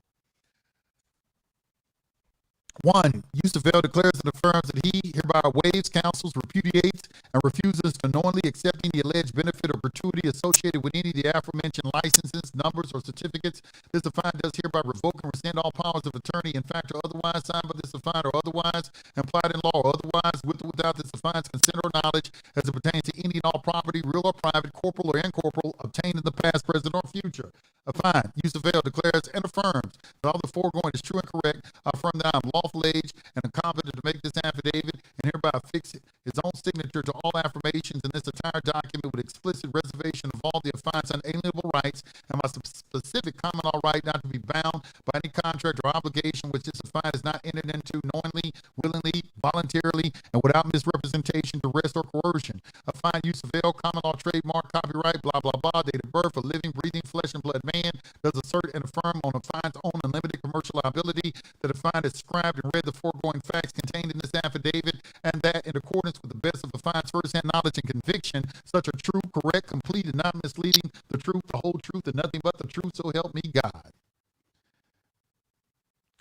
1. Yusef declares and affirms that he hereby waives, counsels, repudiates, and refuses to knowingly accept any alleged benefit or gratuity associated with any of the aforementioned licenses, numbers, or certificates. This affiant does hereby revoke and rescind all powers of attorney, in fact or otherwise, signed by this affiant or otherwise implied in law or otherwise, with or without this affiant's consent or knowledge, as it pertains to any and all property, real or private, corporal or incorporeal, obtained in the past, present, or future. Affiant Yusef declares and affirms that all the foregoing is true and correct. I affirm that I am lawful age and am competent to make this affidavit, and hereby affix his own signature to all affirmations in this entire document with explicit reservation of all the affiant's unalienable rights and my specific common law right not to be bound by any contract or obligation which this affiant is not entered into knowingly, willingly, voluntarily, and without misrepresentation, duress, or coercion. Affiant Yusef, common law, trademark, copyright, blah, blah, blah, date of birth, a living, breathing, flesh and blood man, does assert and affirm on affiant's own unlimited commercial liability that affiant has scribed and read the foregoing facts contained in this affidavit, and that in accordance with the best of affiant's first-hand knowledge and conviction, such are true, correct, complete, and not misleading, the truth, the whole truth, and nothing but the truth, so help me God.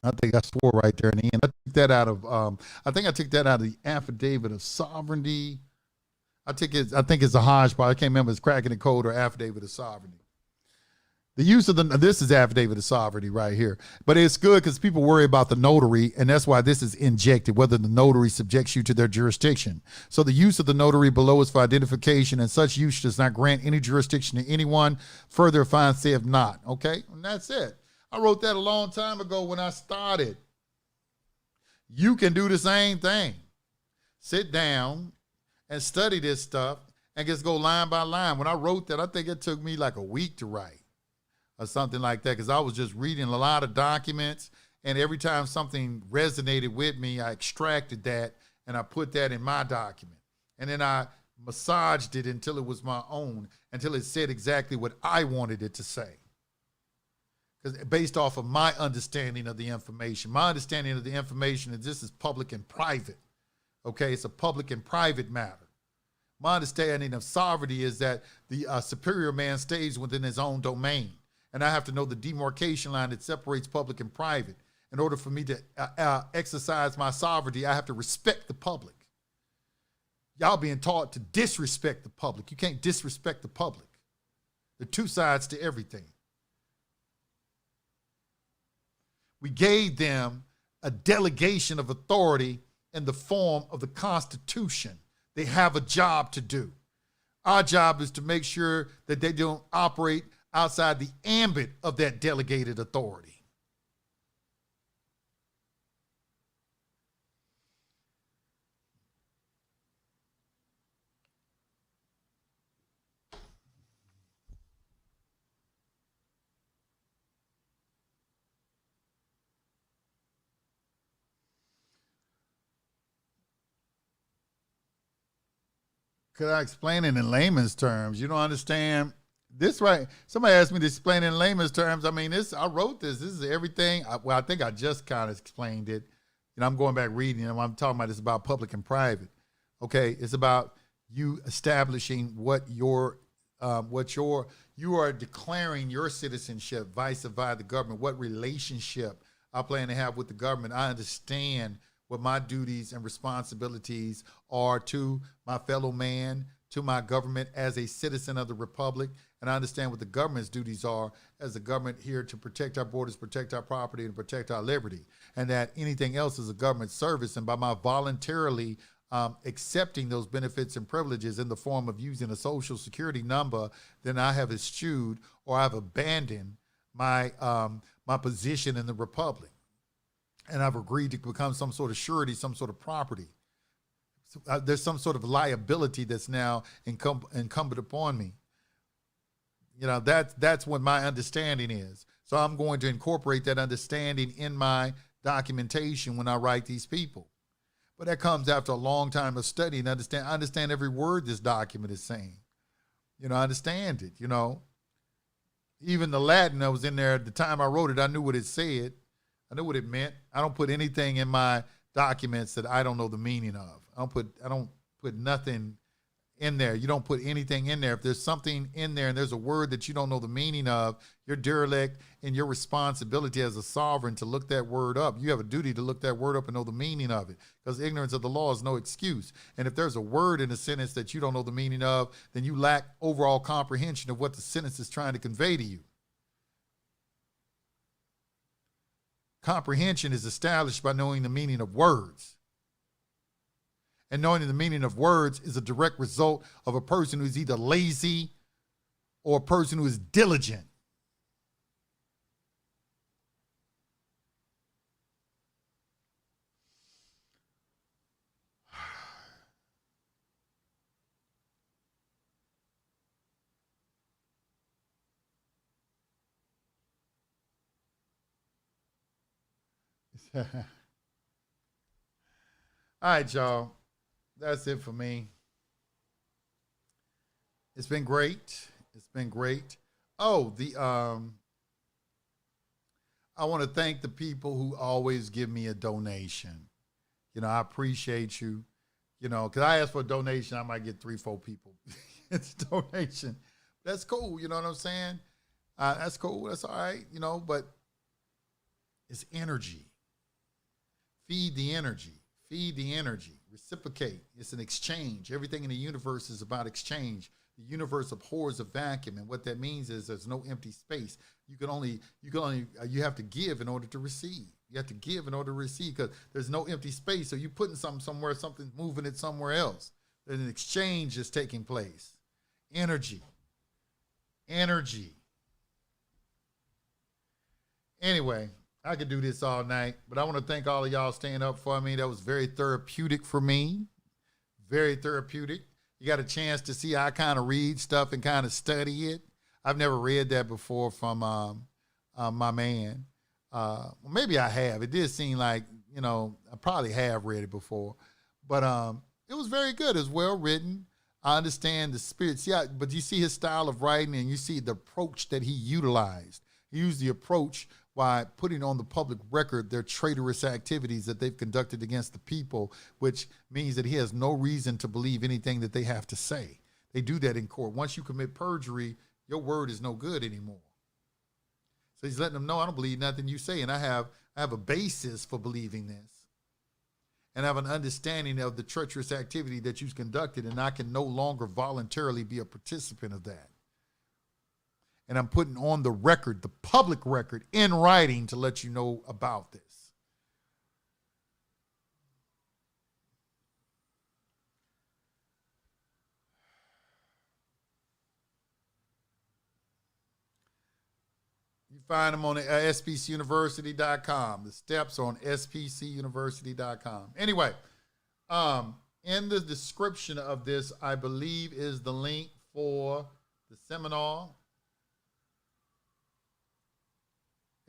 I think I swore right there in the end. I took that out of I took that out of the Affidavit of Sovereignty. I think it's a hodgepodge. I can't remember if it's Cracking the Code or Affidavit of Sovereignty. The use of this is Affidavit of Sovereignty right here. But it's good because people worry about the notary, and that's why this is injected, whether the notary subjects you to their jurisdiction. So the use of the notary below is for identification, and such use does not grant any jurisdiction to anyone. Further, affiant saith not. Okay, and that's it. I wrote that a long time ago when I started. You can do the same thing. Sit down and study this stuff and just go line by line. When I wrote that, I think it took me like a week to write or something like that, because I was just reading a lot of documents, and every time something resonated with me, I extracted that and I put that in my document. And then I massaged it until it was my own, until it said exactly what I wanted it to say. Because based off of my understanding of the information. My understanding of the information is this is public and private. Okay, it's a public and private matter. My understanding of sovereignty is that the superior man stays within his own domain. And I have to know the demarcation line that separates public and private. In order for me to exercise my sovereignty, I have to respect the public. Y'all being taught to disrespect the public. You can't disrespect the public. There are two sides to everything. We gave them a delegation of authority in the form of the Constitution. They have a job to do. Our job is to make sure that they don't operate outside the ambit of that delegated authority. Could I explain it in layman's terms? You don't understand this, right? Somebody asked me to explain it in layman's terms. I mean, I wrote this. This is everything. I think I just kind of explained it. And I'm going back reading it. I'm talking about this about public and private. Okay, it's about you establishing what you are declaring your citizenship via the government. What relationship I plan to have with the government. I understand what my duties and responsibilities are to my fellow man, to my government as a citizen of the republic, and I understand what the government's duties are as a government here to protect our borders, protect our property, and protect our liberty, and that anything else is a government service, and by my voluntarily accepting those benefits and privileges in the form of using a social security number, then I have eschewed or I've abandoned my my position in the republic. And I've agreed to become some sort of surety, some sort of property. So, there's some sort of liability that's now incumbent upon me. You know, that's what my understanding is. So I'm going to incorporate that understanding in my documentation when I write these people. But that comes after a long time of study and I understand every word this document is saying. I understand it, Even the Latin that was in there at the time I wrote it, I knew what it said. I knew what it meant. I don't put anything in my documents that I don't know the meaning of. I don't put nothing in there. You don't put anything in there. If there's something in there and there's a word that you don't know the meaning of, you're derelict in your responsibility as a sovereign to look that word up. You have a duty to look that word up and know the meaning of it, because ignorance of the law is no excuse. And if there's a word in a sentence that you don't know the meaning of, then you lack overall comprehension of what the sentence is trying to convey to you. Comprehension is established by knowing the meaning of words. And knowing the meaning of words is a direct result of a person who's either lazy or a person who is diligent. All right, y'all. That's it for me. It's been great. It's been great. Oh, I want to thank the people who always give me a donation. I appreciate you. Because I ask for a donation, I might get 3-4 people. It's a donation. That's cool. You know what I'm saying? That's cool. That's all right. But it's energy. Feed the energy. Feed the energy. Reciprocate. It's an exchange. Everything in the universe is about exchange. The universe abhors a vacuum, and what that means is there's no empty space. You have to give in order to receive. You have to give in order to receive, because there's no empty space. So you're putting something somewhere, something's moving it somewhere else. There's an exchange is taking place. Energy. Energy. Anyway, I could do this all night, but I want to thank all of y'all staying up for me. That was very therapeutic for me. Very therapeutic. You got a chance to see how I kind of read stuff and kind of study it. I've never read that before from my man. Maybe I have. It did seem like, I probably have read it before. But it was very good. It was well written. I understand the spirit. But you see his style of writing, and you see the approach that he utilized. He used the approach by putting on the public record their traitorous activities that they've conducted against the people, which means that he has no reason to believe anything that they have to say. They do that in court. Once you commit perjury, your word is no good anymore. So he's letting them know, I don't believe nothing you say, and I have a basis for believing this. And I have an understanding of the treacherous activity that you've conducted, and I can no longer voluntarily be a participant of that. And I'm putting on the record, the public record, in writing to let you know about this. You find them on spcuniversity.com. The steps on spcuniversity.com. Anyway, in the description of this, I believe, is the link for the seminar.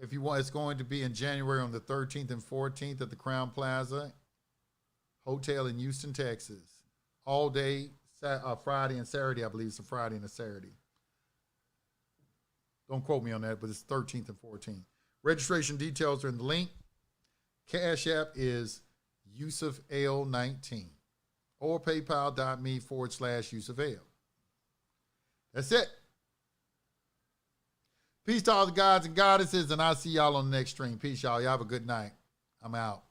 If you want, it's going to be in January on the 13th and 14th at the Crown Plaza Hotel in Houston, Texas. All day, Friday and Saturday, I believe it's a Friday and a Saturday. Don't quote me on that, but it's 13th and 14th. Registration details are in the link. Cash App is Yusef L19 or paypal.me/Yusef L. That's it. Peace to all the gods and goddesses, and I'll see y'all on the next stream. Peace, y'all. Y'all have a good night. I'm out.